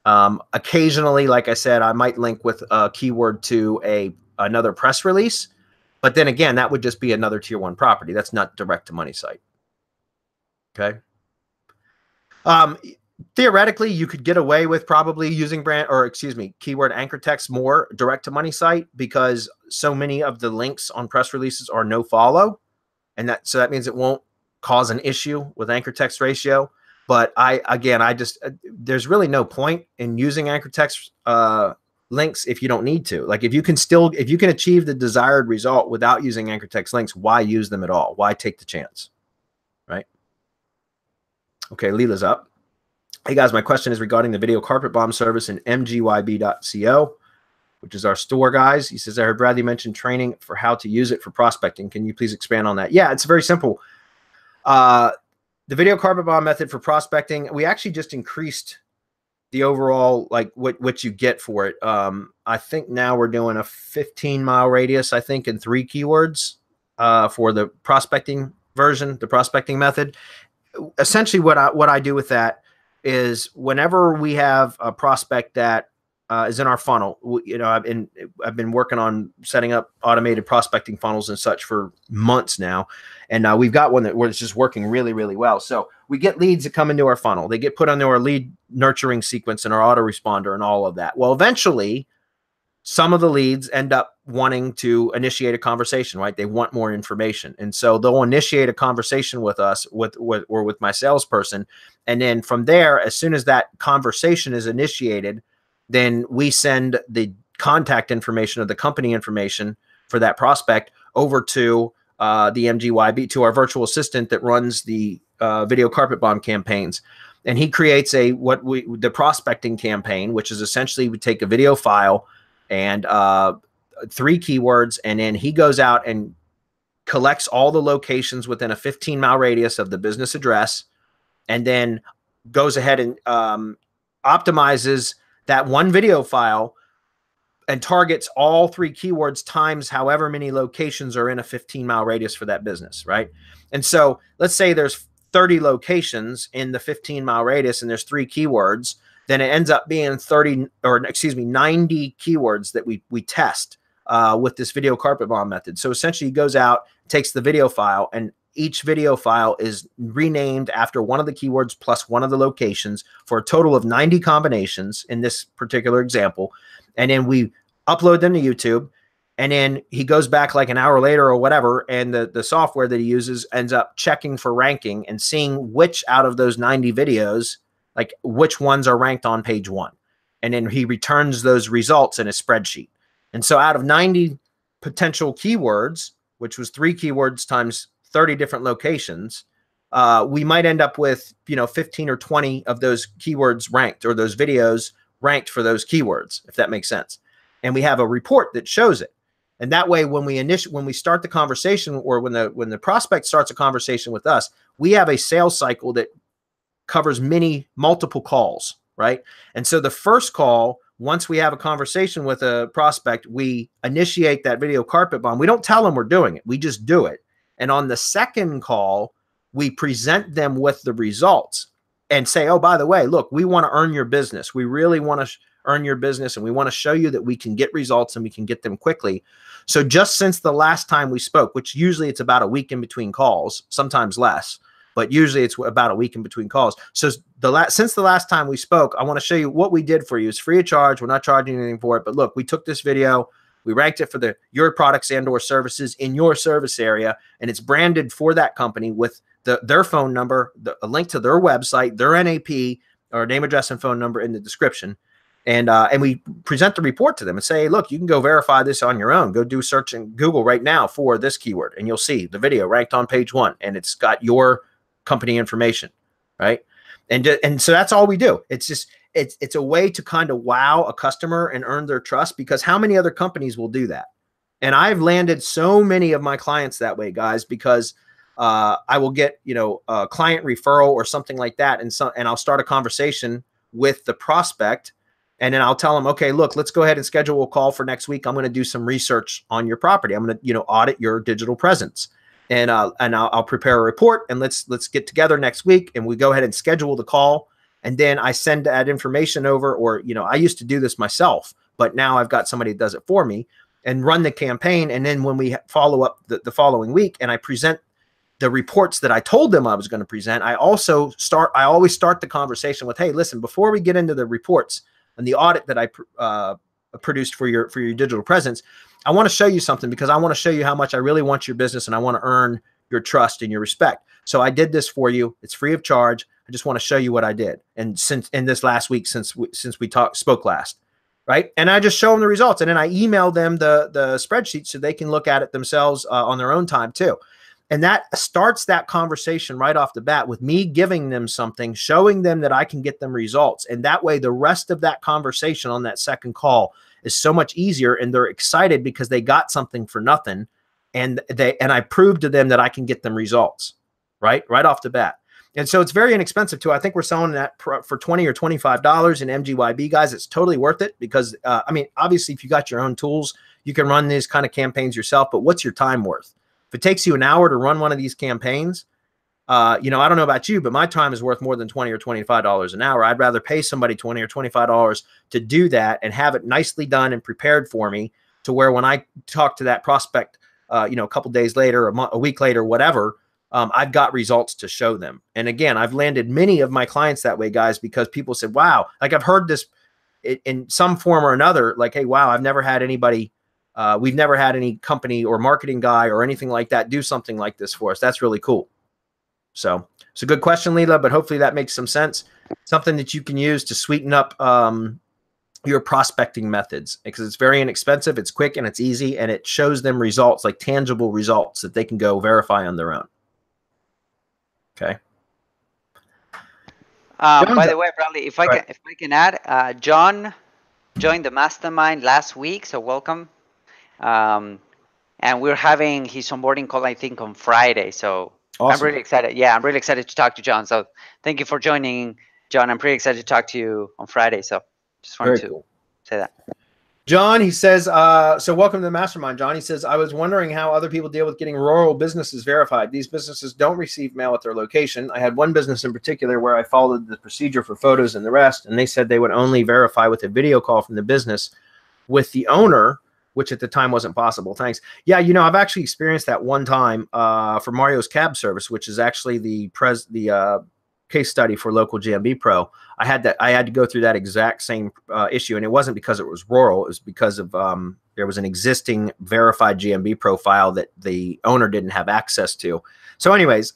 Occasionally, like I said, I might link with a keyword to another press release, but then again, that would just be another tier 1 property. That's not direct to money site. Okay. theoretically, you could get away with probably using keyword anchor text more direct to money site, because so many of the links on press releases are no follow. And so that means it won't cause an issue with anchor text ratio. But there's really no point in using anchor text links if you don't need to. Like if you can achieve the desired result without using anchor text links, why use them at all? Why take the chance? Right? Okay, Leela's up. Hey guys, my question is regarding the video carpet bomb service in mgyb.co, which is our store, guys. He says, I heard Bradley mention training for how to use it for prospecting. Can you please expand on that? Yeah, it's very simple. The video carpet bomb method for prospecting, we actually just increased the overall, like what you get for it. I think now we're doing a 15-mile radius, I think, in 3 keywords for the prospecting version, the prospecting method. Essentially what I do with that is whenever we have a prospect that is in our funnel, I've been working on setting up automated prospecting funnels and such for months now, and we've got one where it's just working really, really well. So we get leads that come into our funnel. They get put into our lead nurturing sequence and our autoresponder and all of that. Well, eventually, some of the leads end up wanting to initiate a conversation, right? They want more information. And so they'll initiate a conversation with us or with my salesperson. And then from there, as soon as that conversation is initiated, then we send the contact information or the company information for that prospect over to the MGYB, to our virtual assistant that runs the video carpet bomb campaigns. And he creates the prospecting campaign, which is essentially we take a video file and 3 keywords, and then he goes out and collects all the locations within a 15-mile radius of the business address, and then goes ahead and optimizes that one video file and targets all 3 keywords times however many locations are in a 15-mile radius for that business, right? And so let's say there's 30 locations in the 15-mile radius and there's 3 keywords, then it ends up being 90 keywords that we test with this video carpet bomb method. So essentially he goes out, takes the video file, and each video file is renamed after one of the keywords plus one of the locations for a total of 90 combinations in this particular example. And then we upload them to YouTube. And then he goes back like an hour later or whatever, and the software that he uses ends up checking for ranking and seeing which out of those 90 videos, like which ones are ranked on page 1. And then he returns those results in a spreadsheet. And so out of 90 potential keywords, which was 3 keywords times 30 different locations, we might end up with 15 or 20 of those keywords ranked, or those videos ranked for those keywords, if that makes sense. And we have a report that shows it. And that way, when we start the conversation, or when the prospect starts a conversation with us, we have a sales cycle that covers multiple calls, right? And so the first call, once we have a conversation with a prospect, we initiate that video carpet bomb. We don't tell them we're doing it. We just do it. And on the second call, we present them with the results and say, oh, by the way, look, we want to earn your business. We really want to earn your business, and we want to show you that we can get results and we can get them quickly. So just since the last time we spoke, which usually it's about a week in between calls, sometimes less, but usually it's about a week in between calls. So since the last time we spoke, I want to show you what we did for you. It's free of charge. We're not charging anything for it. But look, we took this video, we ranked it for your products and or services in your service area, and it's branded for that company with their phone number, a link to their website, their NAP, or name, address, and phone number in the description. And we present the report to them and say, look, you can go verify this on your own. Go do search in Google right now for this keyword, and you'll see the video ranked on page 1, and it's got your company information, right? And so that's all we do. It's just it's a way to kind of wow a customer and earn their trust, because how many other companies will do that? And I've landed so many of my clients that way, guys, because I will get a client referral or something like that, and I'll start a conversation with the prospect. And then I'll tell them, okay, look, let's go ahead and schedule a call for next week. I'm going to do some research on your property. I'm going to, audit your digital presence, and I'll prepare a report, and let's get together next week, and we go ahead and schedule the call. And then I send that information over, or, I used to do this myself, but now I've got somebody that does it for me, and run the campaign. And then when we follow up the following week, and I present the reports that I told them I was going to present, I always start the conversation with, hey, listen, before we get into the reports and the audit that I produced for your digital presence, I want to show you something, because I want to show you how much I really want your business, and I want to earn your trust and your respect. So I did this for you. It's free of charge. I just want to show you what I did. And since in this last week, since we spoke last, right? And I just show them the results, and then I email them the spreadsheet so they can look at it themselves on their own time too. And that starts that conversation right off the bat with me giving them something, showing them that I can get them results. And that way, the rest of that conversation on that second call is so much easier, and they're excited because they got something for nothing. And I proved to them that I can get them results, right off the bat. And so it's very inexpensive too. I think we're selling that for $20 or $25 in MGYB, guys. It's totally worth it, because I mean, obviously, if you got your own tools, you can run these kind of campaigns yourself. But what's your time worth? If it takes you an hour to run one of these campaigns, you know, I don't know about you, but my time is worth more than $20 or $25 an hour. I'd rather pay somebody $20 or $25 to do that and have it nicely done and prepared for me, to where when I talk to that prospect, you know, a couple days later, a week later, whatever, I've got results to show them. And again, I've landed many of my clients that way, guys, because people said, wow, like I've heard this in some form or another, like, hey, wow, I've never had anybody, we've never had any company or marketing guy or anything like that do something like this for us. That's really cool. So it's a good question, Leela, but hopefully that makes some sense. Something that you can use to sweeten up your prospecting methods, because it's very inexpensive, it's quick, and it's easy, and it shows them results, like tangible results that they can go verify on their own. Okay. By the way, Bradley, if I can add, John joined the mastermind last week, so welcome. And we're having his onboarding call, I think, on Friday. So awesome. I'm really excited. Yeah, I'm really excited to talk to John. So thank you for joining, John. I'm pretty excited to talk to you on Friday. So just wanted to say that. John, he says, so welcome to the mastermind, John. He says, I was wondering how other people deal with getting rural businesses verified. These businesses don't receive mail at their location. I had one business in particular where I followed the procedure for photos and the rest, and they said they would only verify with a video call from the business with the owner, which at the time wasn't possible. Thanks. Yeah, you know, I've actually experienced that one time for Mario's Cab Service, which is actually the case study for local GMB Pro. I had to go through that exact same issue, and it wasn't because it was rural. It was because of there was an existing verified GMB profile that the owner didn't have access to. So anyways,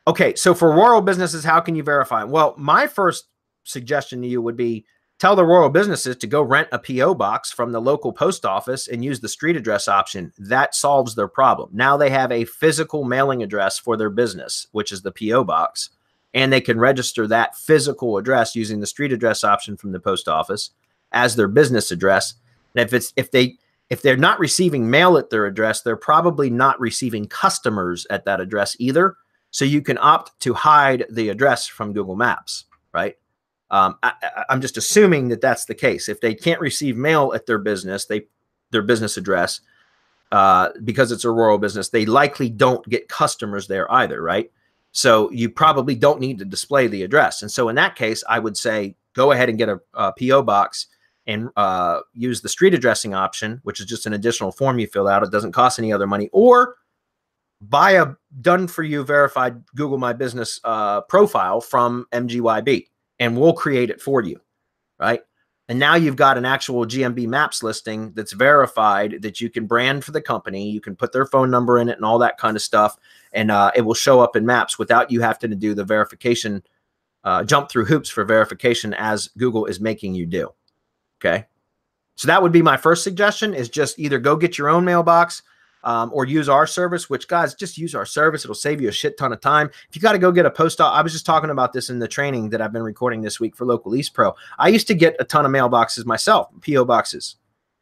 okay, so for rural businesses, how can you verify? Well, my first suggestion to you would be tell the rural businesses to go rent a PO box from the local post office and use the street address option. That solves their problem. Now they have a physical mailing address for their business, which is the PO box. And they can register that physical address using the street address option from the post office as their business address. And if they're not receiving mail at their address, they're probably not receiving customers at that address either. So you can opt to hide the address from Google Maps, right? I'm just assuming that that's the case. If they can't receive mail at their business, their business address, because it's a rural business, they likely don't get customers there either, right? So you probably don't need to display the address. And so in that case, I would say, go ahead and get a PO box and use the street addressing option, which is just an additional form you fill out. It doesn't cost any other money, or buy a done for you verified Google My Business profile from MGYB, and we'll create it for you. Right. And now you've got an actual GMB Maps listing that's verified, that you can brand for the company. You can put their phone number in it and all that kind of stuff. And it will show up in Maps without you having to do the verification, jump through hoops for verification as Google is making you do. Okay. So that would be my first suggestion, is just either go get your own mailbox or use our service, which, guys, just use our service. It'll save you a shit ton of time. If you got to go get a post office, I was just talking about this in the training that I've been recording this week for Local East Pro. I used to get a ton of mailboxes myself, PO boxes.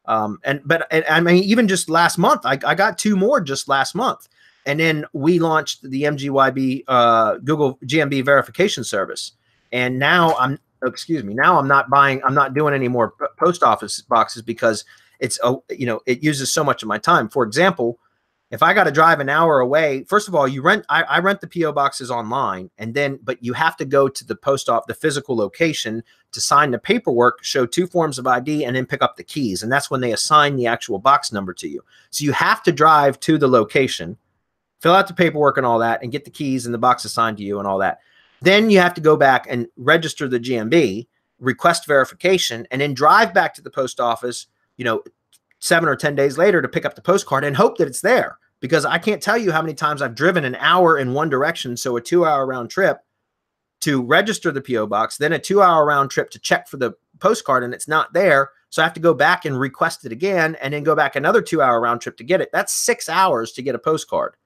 But I mean, even just last month, I got 2 more just last month. And then we launched the MGYB Google GMB verification service. And now I'm not doing any more post office boxes because it's, it uses so much of my time. For example, if I got to drive an hour away, first of all, I rent the PO boxes online, but you have to go to the post office, the physical location, to sign the paperwork, show 2 forms of ID, and then pick up the keys. And that's when they assign the actual box number to you. So you have to drive to the location fill out the paperwork and all that, and get the keys and the box assigned to you and all that. Then you have to go back and register the GMB, request verification, and then drive back to the post office, 7 or 10 days later to pick up the postcard and hope that it's there. Because I can't tell you how many times I've driven an hour in one direction, so a 2-hour round trip to register the PO box, then a 2-hour round trip to check for the postcard, and it's not there. So I have to go back and request it again, and then go back another 2-hour round trip to get it. That's 6 hours to get a postcard.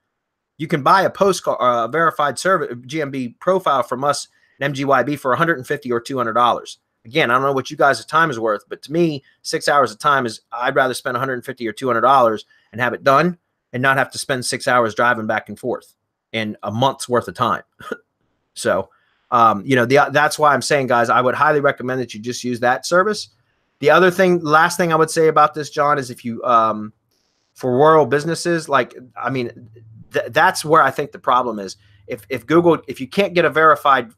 You can buy a postcard, verified service GMB profile from us at MGYB for $150 or $200. Again, I don't know what you guys' time is worth, but to me, 6 hours of time is, I'd rather spend $150 or $200 and have it done and not have to spend 6 hours driving back and forth in a month's worth of time. So, that's why I'm saying, guys, I would highly recommend that you just use that service. The other thing, last thing I would say about this, John, is if you, for rural businesses, that's where I think the problem is. If Google, if you can't get a verified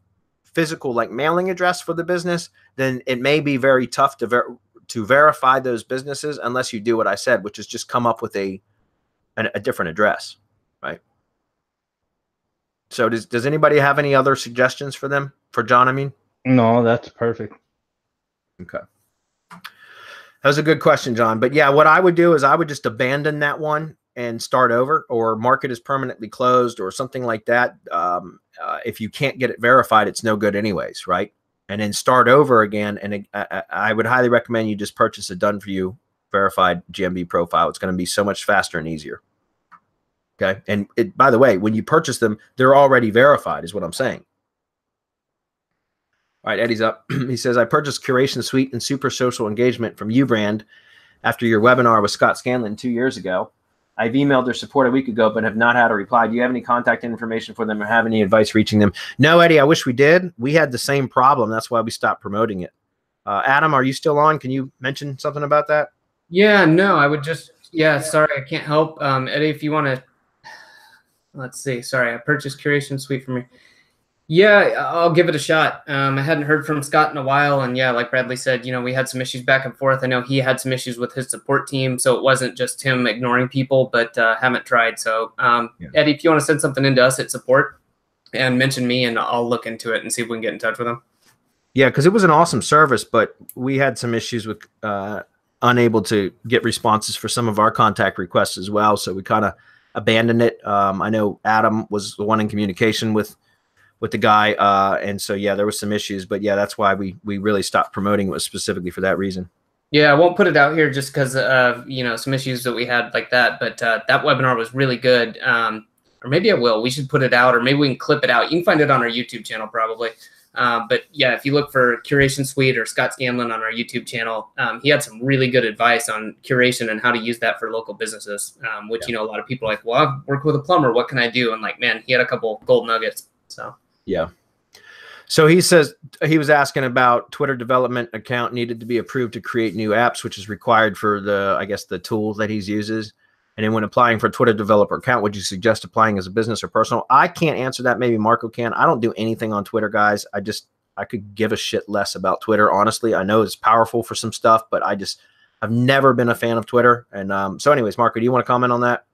physical mailing address for the business, then it may be very tough to verify those businesses unless you do what I said, which is just come up with a different address, right? So does anybody have any other suggestions for them? For John, I mean? No, that's perfect. Okay. That was a good question, John. But yeah, what I would do is I would just abandon that one and start over, or mark it as permanently closed or something like that. If you can't get it verified, it's no good anyways, right? And then start over again. And I would highly recommend you just purchase a done for you verified GMB profile. It's going to be so much faster and easier. Okay. And by the way, when you purchase them, they're already verified is what I'm saying. All right, Eddie's up. He says, I purchased Curation Suite and Super Social Engagement from YouBrand after your webinar with Scott Scanlon 2 years ago. I've emailed their support a week ago, but have not had a reply. Do you have any contact information for them or have any advice reaching them? No, Eddie, I wish we did. We had the same problem. That's why we stopped promoting it. Adam, are you still on? Can you mention something about that? Yeah, no, I would just, sorry, I can't help. Eddie, if you want to, let's see. Sorry, I purchased Curation Suite from you. Yeah, I'll give it a shot. I hadn't heard from Scott in a while. And yeah, like Bradley said, we had some issues back and forth. I know he had some issues with his support team. So it wasn't just him ignoring people, but haven't tried. So Eddie, if you want to send something into us at support and mention me, and I'll look into it and see if we can get in touch with him. Yeah, because it was an awesome service, but we had some issues with unable to get responses for some of our contact requests as well. So we kind of abandoned it. I know Adam was the one in communication with the guy. And so, yeah, there was some issues, but yeah, that's why we really stopped promoting it, was specifically for that reason. Yeah, I won't put it out here just because of, some issues that we had like that, but that webinar was really good. Or maybe I will, we should put it out, or maybe we can clip it out. You can find it on our YouTube channel probably. But yeah, if you look for Curation Suite or Scott Scanlon on our YouTube channel, he had some really good advice on curation and how to use that for local businesses, which, a lot of people are like, well, I've worked with a plumber, what can I do? And like, man, he had a couple gold nuggets, so. Yeah. So he says he was asking about Twitter development account needed to be approved to create new apps, which is required for the tool that he uses. And then when applying for a Twitter developer account, would you suggest applying as a business or personal? I can't answer that. Maybe Marco can. I don't do anything on Twitter, guys. I could give a shit less about Twitter. Honestly, I know it's powerful for some stuff, but I've never been a fan of Twitter. And so anyways, Marco, do you want to comment on that?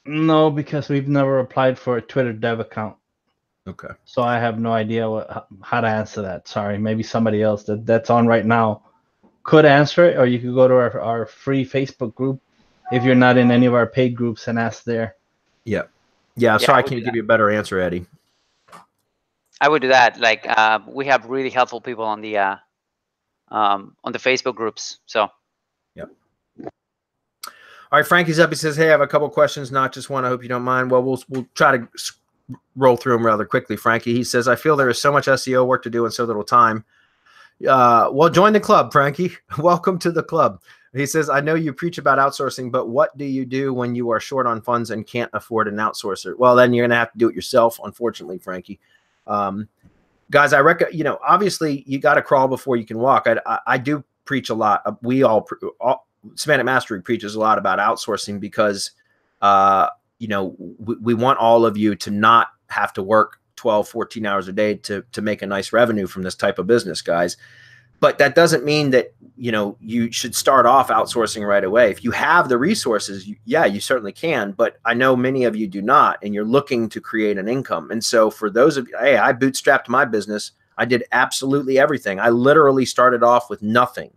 No, because we've never applied for a Twitter dev account. Okay. So I have no idea how to answer that. Sorry. Maybe somebody else that's on right now could answer it, or you could go to our free Facebook group if you're not in any of our paid groups and ask there. Yeah. Yeah. So I can't give you a better answer, Eddie. I would do that. Like we have really helpful people on the Facebook groups. So. Yeah. All right. Frankie's up. He says, hey, I have a couple questions, not just one. I hope you don't mind. Well, we'll try to roll through them rather quickly, Frankie. He says, I feel there is so much SEO work to do in so little time. Well, join the club, Frankie. Welcome to the club. He says, I know you preach about outsourcing, but what do you do when you are short on funds and can't afford an outsourcer? Well, then you're going to have to do it yourself, unfortunately, Frankie. Guys, I reckon, obviously you got to crawl before you can walk. I do preach a lot. We all Semantic Mastery preaches a lot about outsourcing because, we want all of you to not have to work 12, 14 hours a day to make a nice revenue from this type of business, guys. But that doesn't mean that, you know, you should start off outsourcing right away. If you have the resources, yeah, you certainly can. But I know many of you do not, and you're looking to create an income. And so for those of you, hey, I bootstrapped my business. I did absolutely everything. I literally started off with nothing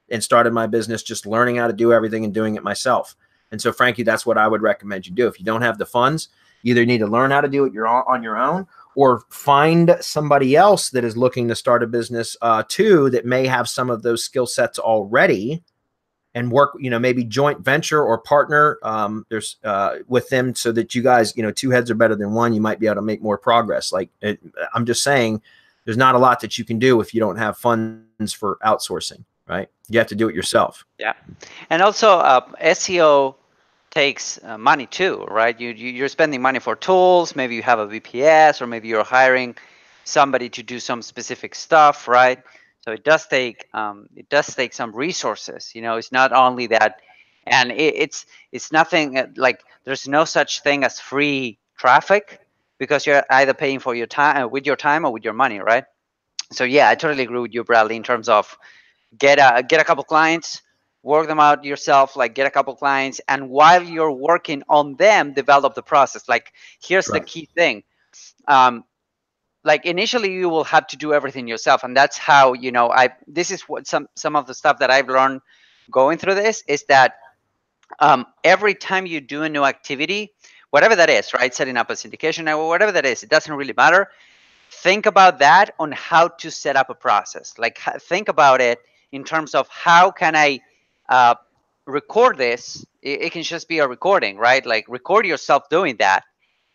and started my business just learning how to do everything and doing it myself. And so, frankly, that's what I would recommend you do. If you don't have the funds, you either need to learn how to do it on your own, or find somebody else that is looking to start a business too, that may have some of those skill sets already, and work, you know, maybe joint venture or partner with them, so that you guys, you know, two heads are better than one. You might be able to make more progress. I'm just saying, there's not a lot that you can do if you don't have funds for outsourcing, right? You have to do it yourself. Yeah. And also SEO takes money too, right? You're spending money for tools. Maybe you have a VPS, or maybe you're hiring somebody to do some specific stuff, right? So it does take some resources. You know, it's not only that, and it's nothing like, there's no such thing as free traffic, because you're either paying for your time with your time or with your money, right? So yeah, I totally agree with you, Bradley, in terms of get a couple clients, work them out yourself, like get a couple clients, and while you're working on them, develop the process. Like, here's the key thing. Like, initially you will have to do everything yourself, and that's how, you know, this is what some of the stuff that I've learned going through this is that every time you do a new activity, whatever that is, right? Setting up a syndication network, whatever that is, it doesn't really matter. Think about that on how to set up a process. Like, think about it in terms of, how can I record this? It can just be a recording, right? Like, record yourself doing that,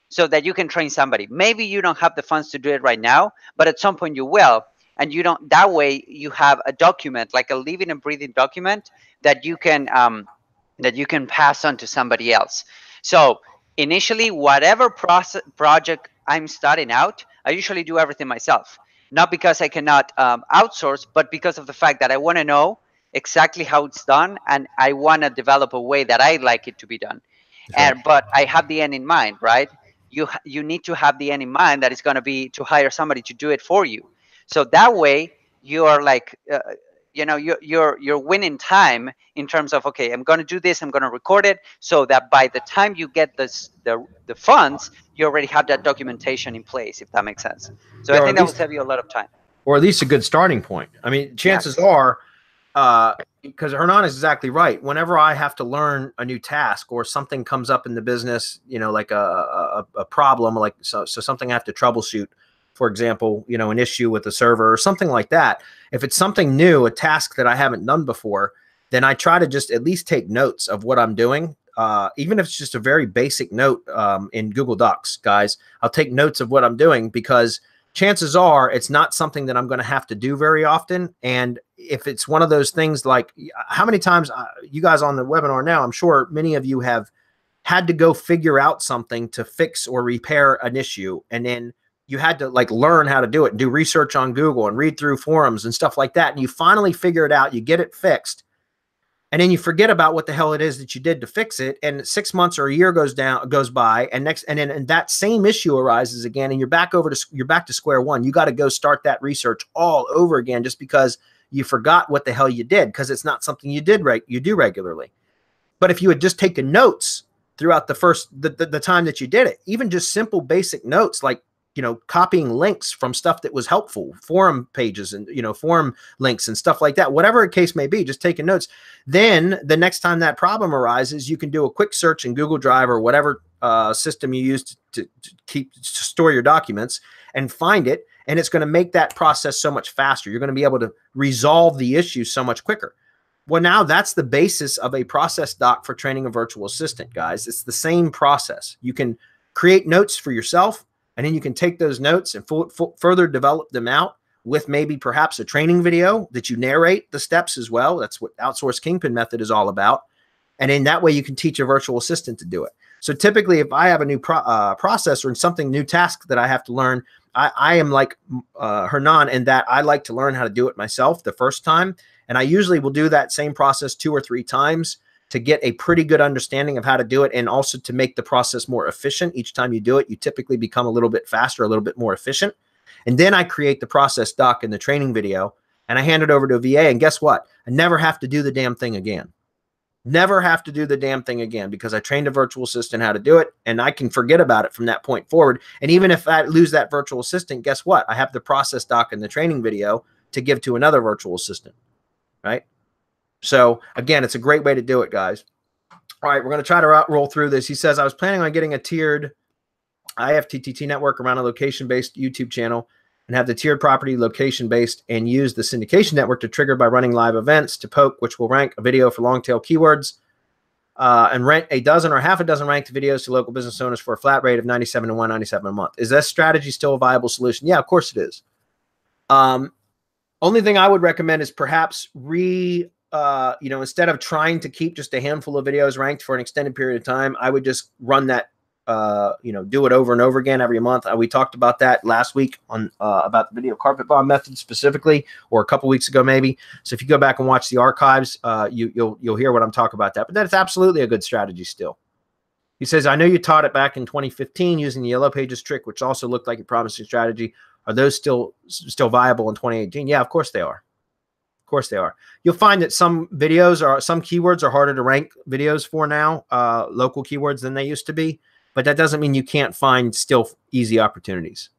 so that you can train somebody. Maybe you don't have the funds to do it right now, but at some point you will. And you don't, that way you have a document, like a living and breathing document, that you can pass on to somebody else. So initially, whatever project I'm starting out, I usually do everything myself. Not because I cannot outsource, but because of the fact that I want to know exactly how it's done, and I want to develop a way that I like it to be done. But I have the end in mind, right? You need to have the end in mind, that it's going to be to hire somebody to do it for you. So that way you are like, you know, you're winning time in terms of, okay, I'm going to do this, I'm going to record it, so that by the time you get the funds, you already have that documentation in place, if that makes sense. So I think that will save you a lot of time, or at least a good starting point. I mean, chances are, because Hernan is exactly right. Whenever I have to learn a new task, or something comes up in the business, you know, like a problem, like so something I have to troubleshoot, for example, you know, an issue with the server or something like that. If it's something new, a task that I haven't done before, then I try to just at least take notes of what I'm doing. Even if it's just a very basic note in Google Docs, guys, I'll take notes of what I'm doing, because chances are it's not something that I'm going to have to do very often. And if it's one of those things, like, how many times you guys on the webinar now, I'm sure many of you have had to go figure out something to fix or repair an issue, and then you had to like learn how to do it and do research on Google and read through forums and stuff like that. And you finally figure it out, you get it fixed, and then you forget about what the hell it is that you did to fix it. And 6 months or a year goes by, and then that same issue arises again, and you're back to square one. You got to go start that research all over again, just because you forgot what the hell you did, because it's not something you do regularly. But if you had just taken notes throughout the time that you did it, even just simple basic notes, like, you know, copying links from stuff that was helpful, forum pages and, you know, forum links and stuff like that, whatever the case may be, just taking notes. Then the next time that problem arises, you can do a quick search in Google Drive or whatever system you use to store your documents, and find it. And it's going to make that process so much faster. You're going to be able to resolve the issue so much quicker. Well, now that's the basis of a process doc for training a virtual assistant, guys. It's the same process. You can create notes for yourself, and then you can take those notes and further develop them out with maybe perhaps a training video that you narrate the steps as well. That's what Outsource Kingpin method is all about. And in that way, you can teach a virtual assistant to do it. So typically, if I have a new process or something, new task that I have to learn, I am like Hernan in that I like to learn how to do it myself the first time. And I usually will do that same process 2 or 3 times to get a pretty good understanding of how to do it, and also to make the process more efficient. Each time you do it, you typically become a little bit faster, a little bit more efficient. And then I create the process doc in the training video, and I hand it over to a VA, and guess what? I never have to do the damn thing again. Never have to do the damn thing again because I trained a virtual assistant how to do it, and I can forget about it from that point forward. And even if I lose that virtual assistant, guess what? I have the process doc and the training video to give to another virtual assistant, right? So again, it's a great way to do it, guys. All right, we're going to try to roll through this. He says, I was planning on getting a tiered IFTTT network around a location-based YouTube channel and have the tiered property location-based and use the syndication network to trigger by running live events to poke, which will rank a video for long-tail keywords and rank a dozen or half a dozen ranked videos to local business owners for a flat rate of $97 to $197 a month. Is that strategy still a viable solution? Yeah, of course it is. Only thing I would recommend is perhaps instead of trying to keep just a handful of videos ranked for an extended period of time, I would just run that, do it over and over again every month. We talked about that last week on about the video carpet bomb method specifically, or a couple weeks ago maybe. So if you go back and watch the archives, you'll hear what I'm talking about that. But that's absolutely a good strategy still. He says, I know you taught it back in 2015 using the Yellow Pages trick, which also looked like a promising strategy. Are those still viable in 2018? Yeah, of course they are. Of course they are. You'll find that some keywords are harder to rank videos for now, local keywords, than they used to be. But that doesn't mean you can't find still easy opportunities.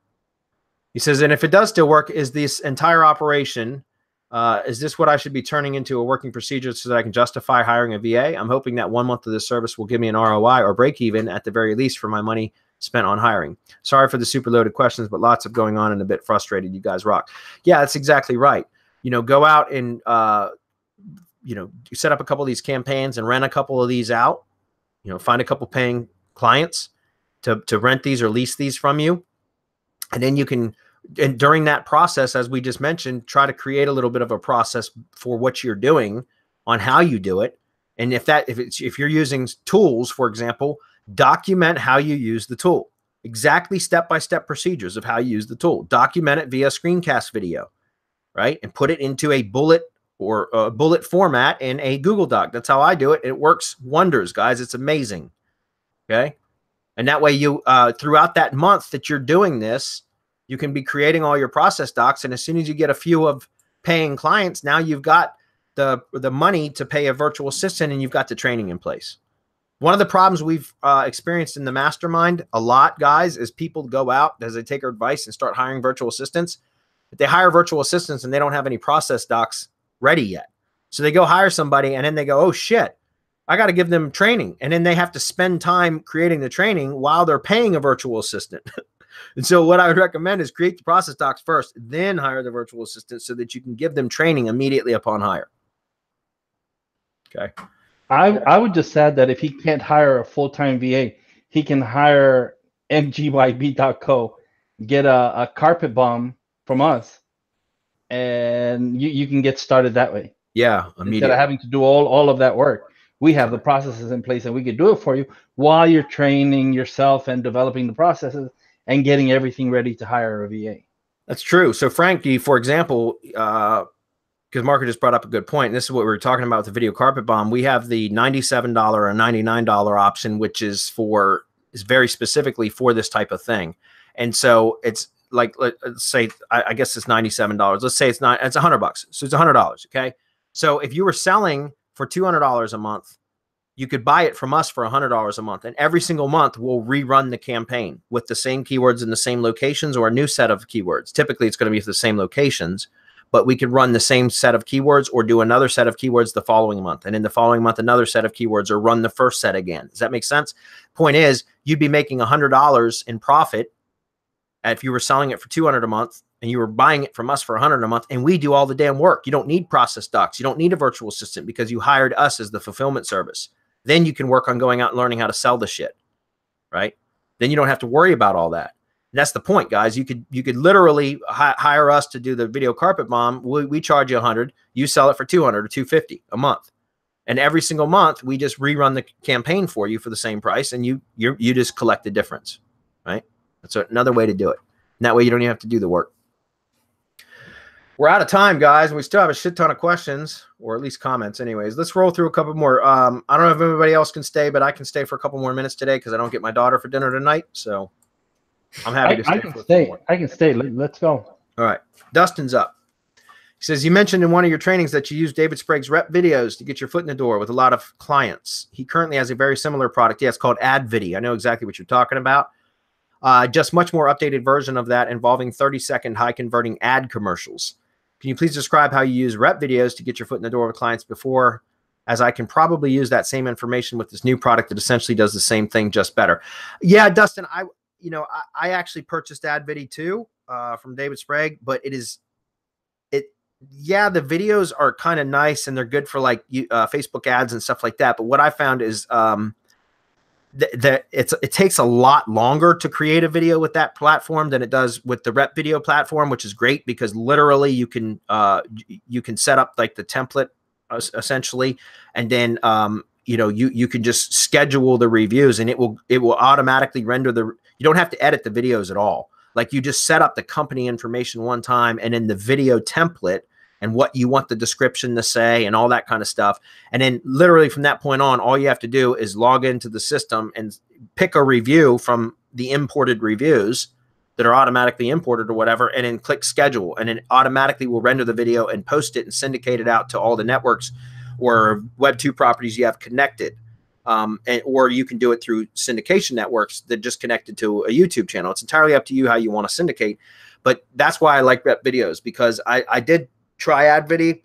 He says, and if it does still work, is this entire operation, is this what I should be turning into a working procedure so that I can justify hiring a VA? I'm hoping that 1 month of this service will give me an ROI or break even at the very least for my money spent on hiring. Sorry for the super loaded questions, but lots of going on and a bit frustrated. You guys rock. Yeah, that's exactly right. Go out and, set up a couple of these campaigns and rent a couple of these out, find a couple paying clients to rent these or lease these from you. And then you can, and during that process, as we just mentioned, try to create a little bit of a process for what you're doing on how you do it. And if you're using tools, for example, document how you use the tool, exactly step-by-step procedures of how you use the tool. Document it via screencast video, right? And put it into a bullet or a bullet format in a Google Doc. That's how I do it. It works wonders, guys. It's amazing. Okay. And that way you, throughout that month that you're doing this, you can be creating all your process docs. And as soon as you get a few of paying clients, now you've got the money to pay a virtual assistant and you've got the training in place. One of the problems we've experienced in the mastermind a lot, guys, is people go out as they take our advice and start hiring virtual assistants. But they hire virtual assistants and they don't have any process docs ready yet. So they go hire somebody and then they go, oh shit, I got to give them training. And then they have to spend time creating the training while they're paying a virtual assistant. And so what I would recommend is create the process docs first, then hire the virtual assistant so that you can give them training immediately upon hire. Okay. I would just add that if he can't hire a full-time VA, he can hire mgyb.co, get a carpet bomb from us, and you can get started that way. Yeah, immediately. Instead of having to do all of that work. We have the processes in place and we could do it for you while you're training yourself and developing the processes and getting everything ready to hire a VA. That's true. So Frankie, for example, because Marco just brought up a good point, and this is what we were talking about with the video carpet bomb. We have the $97 or $99 option, which is very specifically for this type of thing. And so it's like, let's say, I guess it's $97. Let's say it's $100. So it's $100. Okay. So if you were selling for $200 a month, you could buy it from us for $100 a month. And every single month we'll rerun the campaign with the same keywords in the same locations or a new set of keywords. Typically it's going to be the same locations, but we could run the same set of keywords or do another set of keywords the following month. And in the following month, another set of keywords, or run the first set again. Does that make sense? Point is, you'd be making $100 in profit if you were selling it for $200 a month and you were buying it from us for $100 a month, and we do all the damn work. You don't need process docs. You don't need a virtual assistant because you hired us as the fulfillment service. Then you can work on going out and learning how to sell the shit, right? Then you don't have to worry about all that. And that's the point, guys. You could literally hire us to do the video carpet bomb. We charge you $100. You sell it for $200 or $250 a month. And every single month, we just rerun the campaign for you for the same price, and you just collect the difference, right? That's another way to do it. And that way you don't even have to do the work. We're out of time, guys, and we still have a shit ton of questions, or at least comments anyways. Let's roll through a couple more. I don't know if everybody else can stay, but I can stay for a couple more minutes today because I don't get my daughter for dinner tonight. So I'm happy to stay. I can stay. Let's go. All right. Dustin's up. He says, you mentioned in one of your trainings that you use David Spraques rep videos to get your foot in the door with a lot of clients. He currently has a very similar product. Yeah, it's called AdVidi. I know exactly what you're talking about. Just much more updated version of that involving 30-second high-converting ad commercials. Can you please describe how you use rep videos to get your foot in the door with clients before, as I can probably use that same information with this new product that essentially does the same thing, just better. Yeah, Dustin, I actually purchased AdVidi too from David Sprague, but yeah, the videos are kind of nice and they're good for like Facebook ads and stuff like that. But what I found is that it takes a lot longer to create a video with that platform than it does with the rep video platform, which is great because literally you can set up like the template essentially, and then you can just schedule the reviews and it will automatically render you don't have to edit the videos at all. Like you just set up the company information one time and then the video template and what you want the description to say and all that kind of stuff. And then literally from that point on, all you have to do is log into the system and pick a review from the imported reviews that are automatically imported or whatever, and then click schedule. And it automatically will render the video and post it and syndicate it out to all the networks or Web 2 properties you have connected. Or you can do it through syndication networks that just connected to a YouTube channel. It's entirely up to you how you want to syndicate. But that's why I like rep videos, because I did try AdVidi,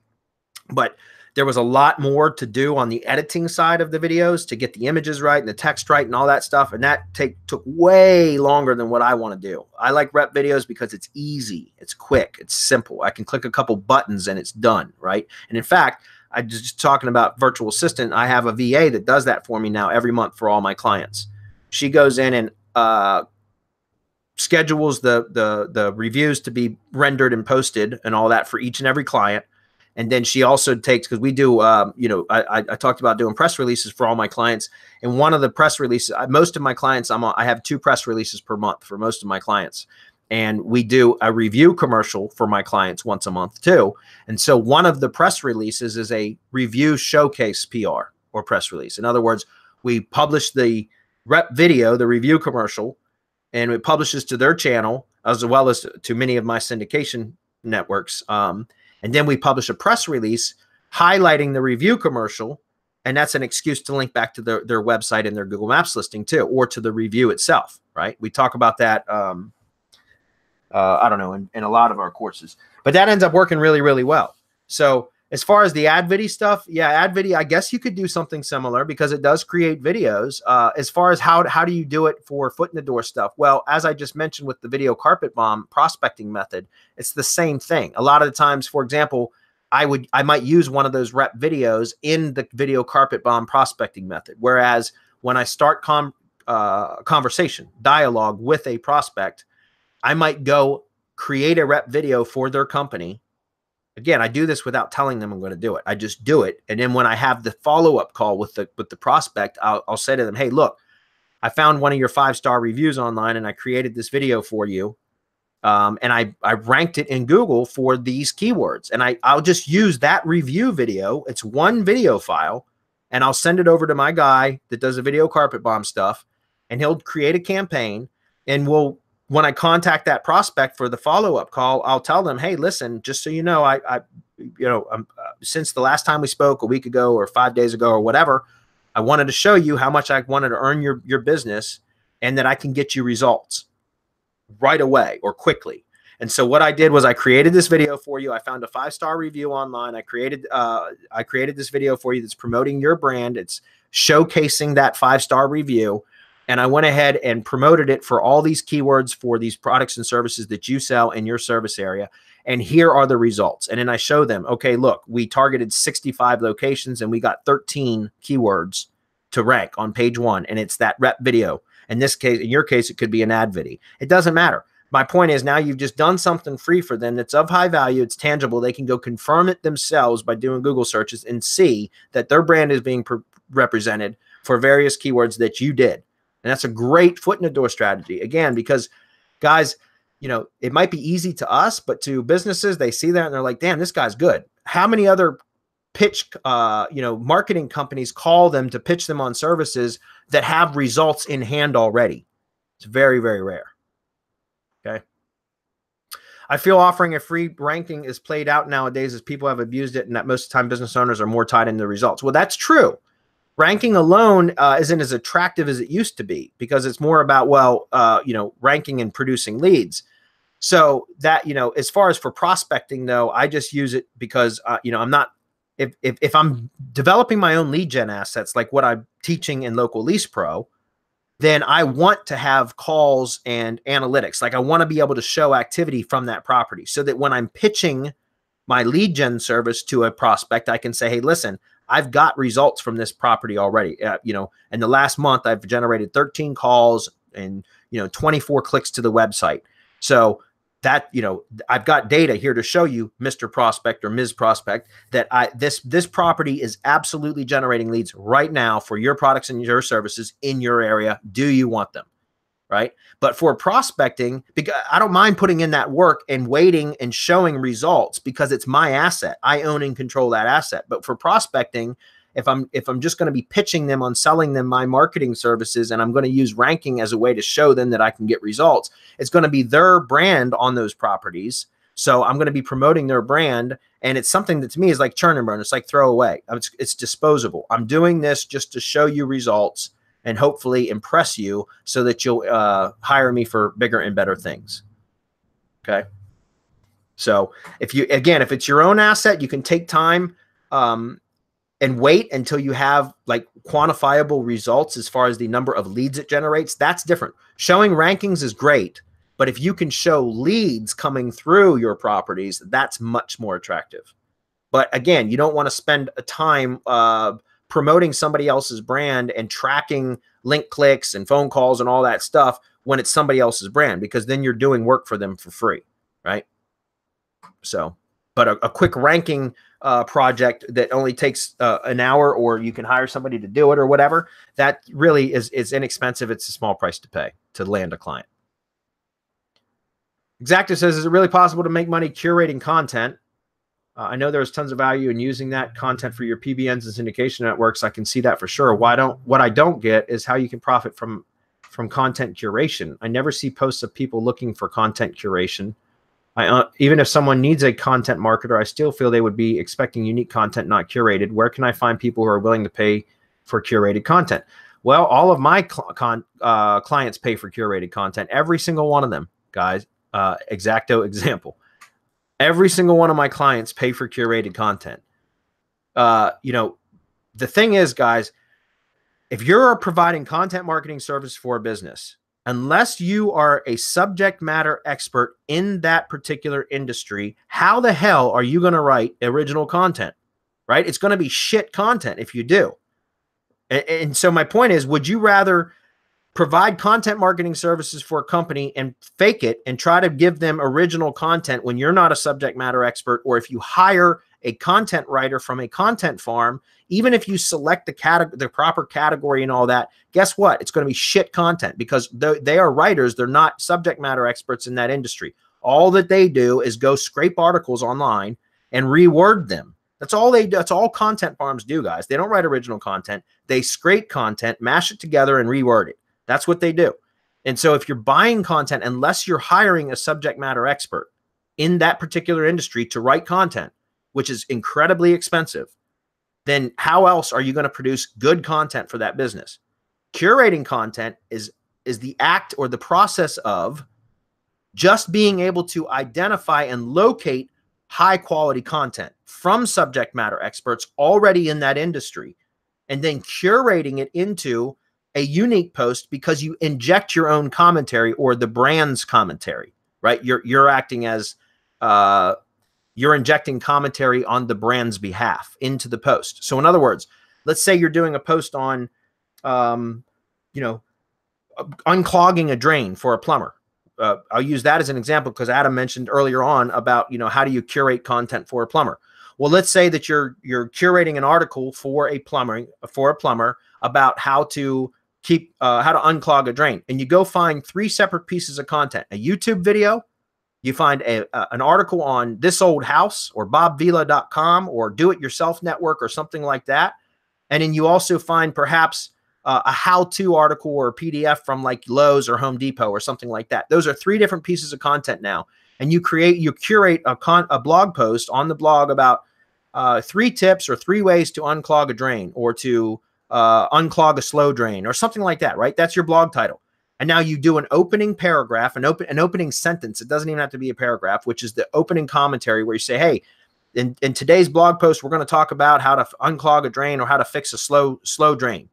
but there was a lot more to do on the editing side of the videos to get the images right and the text right and all that stuff. And that took way longer than what I want to do. I like rep videos because it's easy, it's quick, it's simple. I can click a couple buttons and it's done, right? And in fact, I just talking about virtual assistant. I have a VA that does that for me now every month for all my clients. She goes in and schedules the reviews to be rendered and posted and all that for each and every client. And then she also takes, because we do, I talked about doing press releases for all my clients. And one of the press releases, most of my clients, I have 2 press releases per month for most of my clients. And we do a review commercial for my clients once a month too. And so one of the press releases is a review showcase PR or press release. In other words, we publish the rep video, the review commercial, and it publishes to their channel as well as to many of my syndication networks. And then we publish a press release highlighting the review commercial, and that's an excuse to link back to their website and their Google Maps listing too, or to the review itself, right? We talk about that, I don't know, in a lot of our courses. But that ends up working really, really well. So as far as the AdVidi stuff, yeah, AdVidi, I guess you could do something similar because it does create videos. As far as how do you do it for foot in the door stuff? Well, as I just mentioned with the video carpet bomb prospecting method, it's the same thing. A lot of the times, for example, I might use one of those rep videos in the video carpet bomb prospecting method. Whereas when I start conversation, dialogue with a prospect, I might go create a rep video for their company. Again, I do this without telling them I'm going to do it. I just do it. And then when I have the follow-up call with the prospect, I'll say to them, hey, look, I found one of your 5-star reviews online and I created this video for you. And I ranked it in Google for these keywords. And I'll just use that review video. It's one video file. And I'll send it over to my guy that does the video carpet bomb stuff. And he'll create a campaign. And when I contact that prospect for the follow-up call, I'll tell them, hey, listen, just so you know, since the last time we spoke a week ago or 5 days ago or whatever, I wanted to show you how much I wanted to earn your business and that I can get you results right away or quickly. And so what I did was I created this video for you. I found a 5-star review online. I created this video for you that's promoting your brand. It's showcasing that 5-star review. And I went ahead and promoted it for all these keywords for these products and services that you sell in your service area. And here are the results. And then I show them, okay, look, we targeted 65 locations and we got 13 keywords to rank on page 1. And it's that rep video. In this case, in your case, it could be an AdVidi. It doesn't matter. My point is now you've just done something free for them that's of high value. It's tangible. They can go confirm it themselves by doing Google searches and see that their brand is being represented for various keywords that you did. And that's a great foot in the door strategy. Again, because guys, it might be easy to us, but to businesses, they see that and they're like, damn, this guy's good. How many other pitch, marketing companies call them to pitch them on services that have results in hand already? It's very, very rare. Okay. I feel offering a free ranking is played out nowadays as people have abused it, and that most of the time business owners are more tied into the results. Well, that's true. Ranking alone isn't as attractive as it used to be because it's more about, well, ranking and producing leads. So that, as far as for prospecting though, I just use it because, I'm not, if I'm developing my own lead gen assets, like what I'm teaching in Local Lease Pro, then I want to have calls and analytics. Like I want to be able to show activity from that property so that when I'm pitching my lead gen service to a prospect, I can say, hey, listen, I've got results from this property already. In the last month, I've generated 13 calls and, 24 clicks to the website. So that, I've got data here to show you, Mr. Prospect or Ms. Prospect, that this property is absolutely generating leads right now for your products and your services in your area. Do you want them? Right. But for prospecting, because I don't mind putting in that work and waiting and showing results because it's my asset. I own and control that asset. But for prospecting, if I'm just going to be pitching them on selling them my marketing services and I'm going to use ranking as a way to show them that I can get results, it's going to be their brand on those properties. So I'm going to be promoting their brand. And it's something that to me is like churn and burn. It's like throw away. It's disposable. I'm doing this just to show you results and hopefully impress you so that you'll hire me for bigger and better things. Okay. So if it's your own asset, you can take time and wait until you have like quantifiable results as far as the number of leads it generates. That's different. Showing rankings is great, but if you can show leads coming through your properties, that's much more attractive. But again, you don't want to spend a time promoting somebody else's brand and tracking link clicks and phone calls and all that stuff when it's somebody else's brand, because then you're doing work for them for free, right? So, but a quick ranking project that only takes an hour, or you can hire somebody to do it or whatever, that really is inexpensive. It's a small price to pay to land a client. Exacta says, is it really possible to make money curating content? I know there's tons of value in using that content for your PBNs and syndication networks. I can see that for sure. What I don't get is how you can profit from content curation. I never see posts of people looking for content curation. Even if someone needs a content marketer, I still feel they would be expecting unique content, not curated. Where can I find people who are willing to pay for curated content? Well, all of my clients pay for curated content. Every single one of them, guys. Exacto example. Every single one of my clients pay for curated content. The thing is, guys, if you're providing content marketing service for a business, unless you are a subject matter expert in that particular industry, how the hell are you going to write original content, right? It's going to be shit content if you do. And so my point is, would you rather provide content marketing services for a company and fake it and try to give them original content when you're not a subject matter expert? Or if you hire a content writer from a content farm, even if you select the proper category and all that, guess what? It's going to be shit content because they are writers. They're not subject matter experts in that industry. All that they do is go scrape articles online and reword them. That's all they do. That's all content farms do, guys. They don't write original content. They scrape content, mash it together, and reword it. That's what they do. And so if you're buying content, unless you're hiring a subject matter expert in that particular industry to write content, which is incredibly expensive, then how else are you going to produce good content for that business? Curating content is the act or the process of just being able to identify and locate high quality content from subject matter experts already in that industry, and then curating it into a unique post because you inject your own commentary or the brand's commentary, right? You're acting as, you're injecting commentary on the brand's behalf into the post. So in other words, let's say you're doing a post on, unclogging a drain for a plumber. I'll use that as an example because Adam mentioned earlier on about, how do you curate content for a plumber? Well, let's say that you're curating an article for a plumber about how to unclog a drain, and you go find 3 separate pieces of content: a YouTube video, you find an article on This Old House or bobvila.com or Do It Yourself Network or something like that, and then you also find perhaps a how-to article or a PDF from like Lowe's or Home Depot or something like that. Those are 3 different pieces of content now. and you curate a blog post on the blog about 3 tips or 3 ways to unclog a drain, or to unclog a slow drain, or something like that, right? That's your blog title. And now you do an opening paragraph, an opening sentence. It doesn't even have to be a paragraph, which is the opening commentary, where you say, hey, in today's blog post, we're going to talk about how to unclog a drain, or how to fix a slow drain.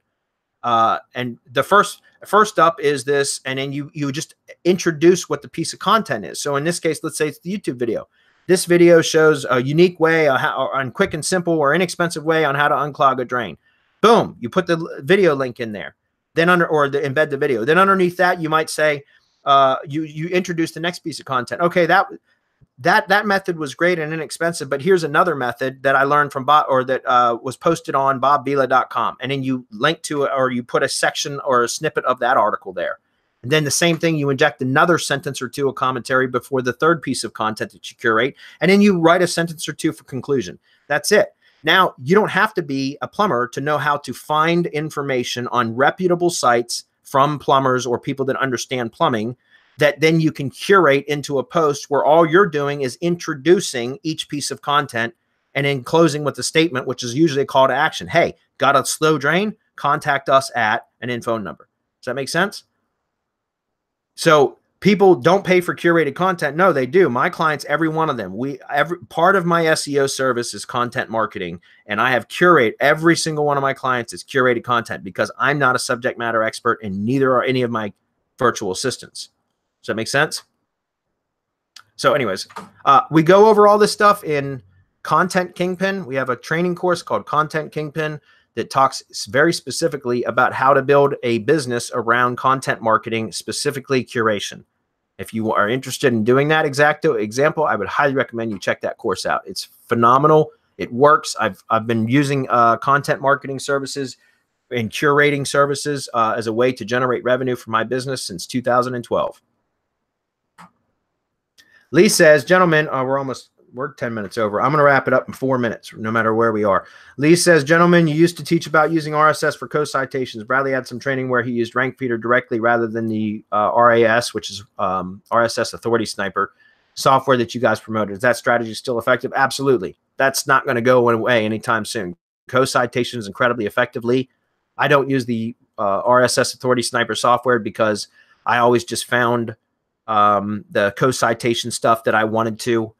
And the first up is this, and then you just introduce what the piece of content is. So in this case, let's say it's the YouTube video. This video shows a unique way, on quick and simple or inexpensive way on how to unclog a drain. Boom, you put the video link in there. Then embed the video. Then underneath that, you might say, you introduce the next piece of content. Okay, that method was great and inexpensive, but here's another method that I learned from Bob, or that was posted on bobbila.com. And then you link to it, or you put a section or a snippet of that article there. And then the same thing, you inject another sentence or two of commentary before the third piece of content that you curate. And then you write a sentence or two for conclusion. That's it. Now, you don't have to be a plumber to know how to find information on reputable sites from plumbers or people that understand plumbing, that then you can curate into a post where all you're doing is introducing each piece of content, and then closing with a statement, which is usually a call to action. Hey, got a slow drain? Contact us at, and then phone number. Does that make sense? So people don't pay for curated content. No, they do. My clients, every one of them, part of my SEO service is content marketing, and I have every single one of my clients is curated content, because I'm not a subject matter expert, and neither are any of my virtual assistants. Does that make sense? So anyways, we go over all this stuff in Content Kingpin. We have a training course called Content Kingpin that talks very specifically about how to build a business around content marketing, specifically curation. If you are interested in doing that example, I would highly recommend you check that course out. It's phenomenal. It works. I've been using content marketing services and curating services as a way to generate revenue for my business since 2012. Lee says, gentlemen, we're 10 minutes over. I'm going to wrap it up in 4 minutes, no matter where we are. Lee says, gentlemen, you used to teach about using RSS for cocitations. Bradley had some training where he used Rankfeedr directly rather than the RAS, which is RSS Authority Sniper software that you guys promoted. Is that strategy still effective? Absolutely. That's not going to go away anytime soon. Cocitations incredibly effectively. I don't use the RSS Authority Sniper software because I always just found the cocitation stuff that I wanted to,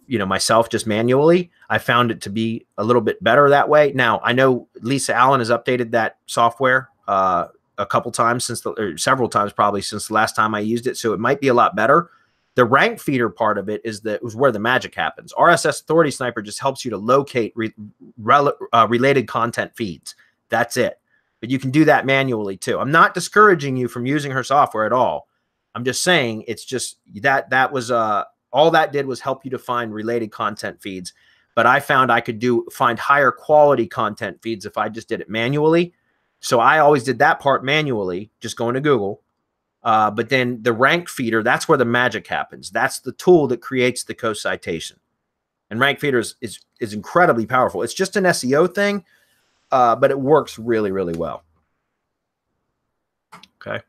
myself, just manually. I found it to be a little bit better that way. Now, I know Lisa Allen has updated that software a couple times or several times probably since the last time I used it, so it might be a lot better. The Rankfeedr part of it is where the magic happens. RSS Authority Sniper just helps you to locate related content feeds. That's it. But you can do that manually too. I'm not discouraging you from using her software at all. I'm just saying it's just that was all that did was help you to find related content feeds. But I found I could find higher quality content feeds if I just did it manually. So I always did that part manually, just going to Google. But then the Rankfeedr, that's where the magic happens. That's the tool that creates the cocitation. And Rankfeedr is incredibly powerful. It's just an SEO thing, but it works really, really well. Okay.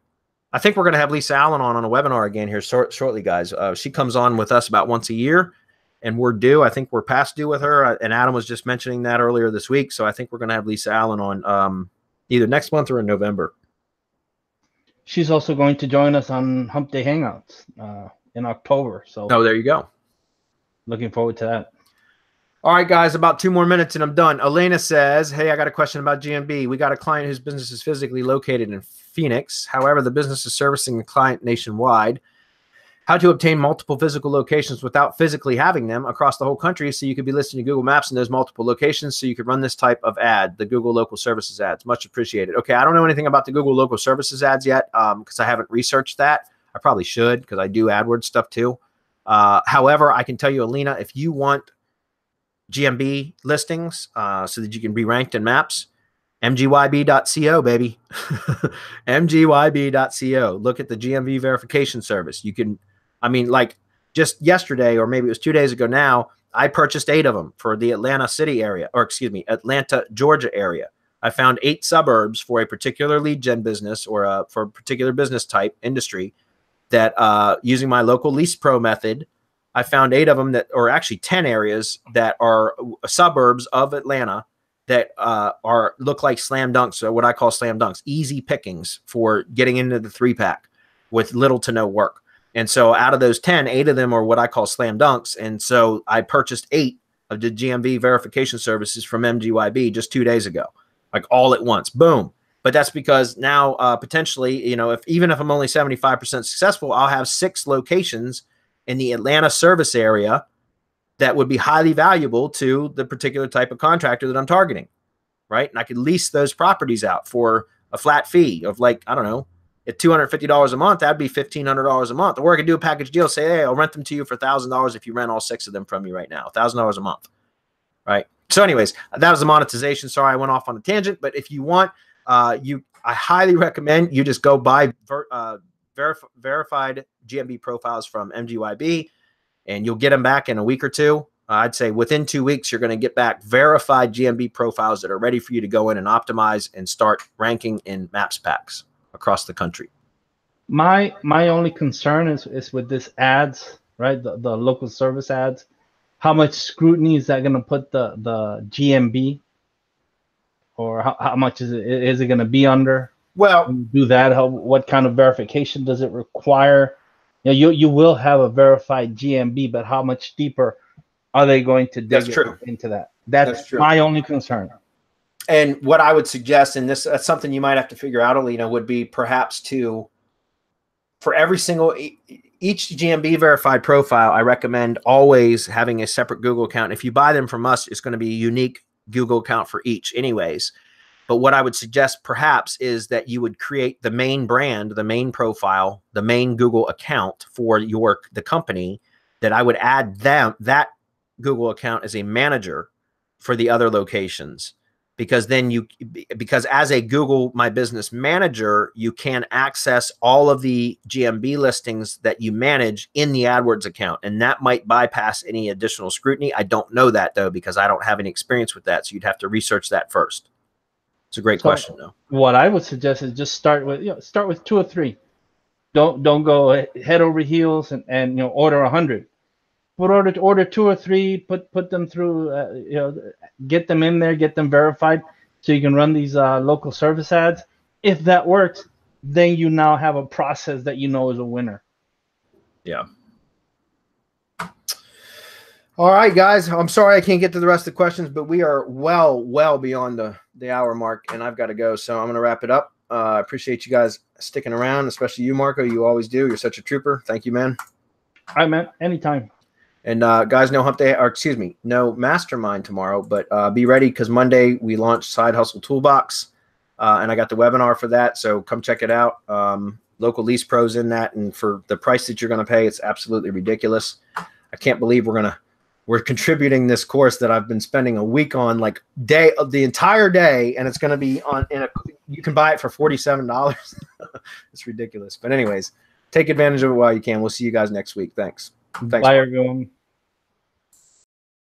I think we're going to have Lisa Allen on a webinar again here shortly, guys. She comes on with us about once a year, and we're due. I think we're past due with her, and Adam was just mentioning that earlier this week. So I think we're going to have Lisa Allen on either next month or in November. She's also going to join us on Hump Day Hangouts in October. So there you go. Looking forward to that. All right, guys, about 2 more minutes and I'm done. Elena says, hey, I got a question about GMB. We got a client whose business is physically located in Phoenix. However, the business is servicing the client nationwide. How to obtain multiple physical locations without physically having them across the whole country, so you could be listed in Google Maps in those multiple locations, so you could run this type of ad, the Google Local Services ads. Much appreciated. Okay, I don't know anything about the Google Local Services ads yet because I haven't researched that. I probably should because I do AdWords stuff too. However, I can tell you, Alina, if you want GMB listings so that you can be ranked in maps, mgyb.co, baby. mgyb.co. Look at the GMB verification service. You can, like just yesterday, or maybe it was 2 days ago now, I purchased 8 of them for the Atlanta City area, or excuse me, Atlanta, Georgia area. I found 8 suburbs for a particular lead gen business or for a particular business type industry. that using my local lease pro method, I found 8 of them that, or actually 10 areas that are suburbs of Atlanta that look like slam dunks, or what I call slam dunks, easy pickings for getting into the 3-pack with little to no work. And so out of those 10, 8 of them are what I call slam dunks. And so I purchased 8 of the GMV verification services from MGYB just 2 days ago, like all at once, boom. But that's because now potentially, you know, even if I'm only 75% successful, I'll have 6 locations in the Atlanta service area that would be highly valuable to the particular type of contractor that I'm targeting, right? And I could lease those properties out for a flat fee of, like, I don't know, at $250 a month, that'd be $1,500 a month. Or I could do a package deal, say, hey, I'll rent them to you for $1,000 if you rent all 6 of them from me right now, $1,000 a month, right? So anyways, that was the monetization. Sorry, I went off on a tangent, but if you want, I highly recommend you just go buy verified GMB profiles from MGYB, and you'll get them back in a week or 2. I'd say within 2 weeks, you're going to get back verified GMB profiles that are ready for you to go in and optimize and start ranking in maps packs across the country. My only concern is with this ads, right? The local service ads. How much scrutiny is that going to put the GMB, or how much is it going to be under? Well, when you do that, what kind of verification does it require? You know, you will have a verified GMB, but how much deeper are they going to dig into that? That's true. My only concern. And what I would suggest, and that's something you might have to figure out, Alina, would be perhaps for every single, each GMB verified profile, I recommend always having a separate Google account. If you buy them from us, it's going to be a unique Google account for each anyways. But what I would suggest perhaps is that you would create the main brand, the main profile, the main Google account for the company, that I would add that Google account as a manager for the other locations. Because then because as a Google My Business manager, you can access all of the GMB listings that you manage in the AdWords account. And that might bypass any additional scrutiny. I don't know that, though, because I don't have any experience with that. So you'd have to research that first. It's a great question, though. What I would suggest is just start with 2 or 3. Don't go head over heels and order 100. But order 2 or 3. Put them through. Get them in there, get them verified, so you can run these local service ads. If that works, then you now have a process that you know is a winner. Yeah. All right, guys. I'm sorry I can't get to the rest of the questions, but we are well beyond the hour mark, and I've got to go. So I'm going to wrap it up. I appreciate you guys sticking around, especially you, Marco. You always do. You're such a trooper. Thank you, man. All right, man. Anytime. And guys, no Hump Day, or excuse me, no Mastermind tomorrow, but be ready because Monday we launched Side Hustle Toolbox, and I got the webinar for that. So come check it out. Local lease pros in that, and for the price that you're going to pay, it's absolutely ridiculous. I can't believe we're contributing this course that I've been spending a week on, like the entire day, and it's going to be you can buy it for $47. It's ridiculous. But anyways, take advantage of it while you can. We'll see you guys next week. Thanks. Bye, everyone.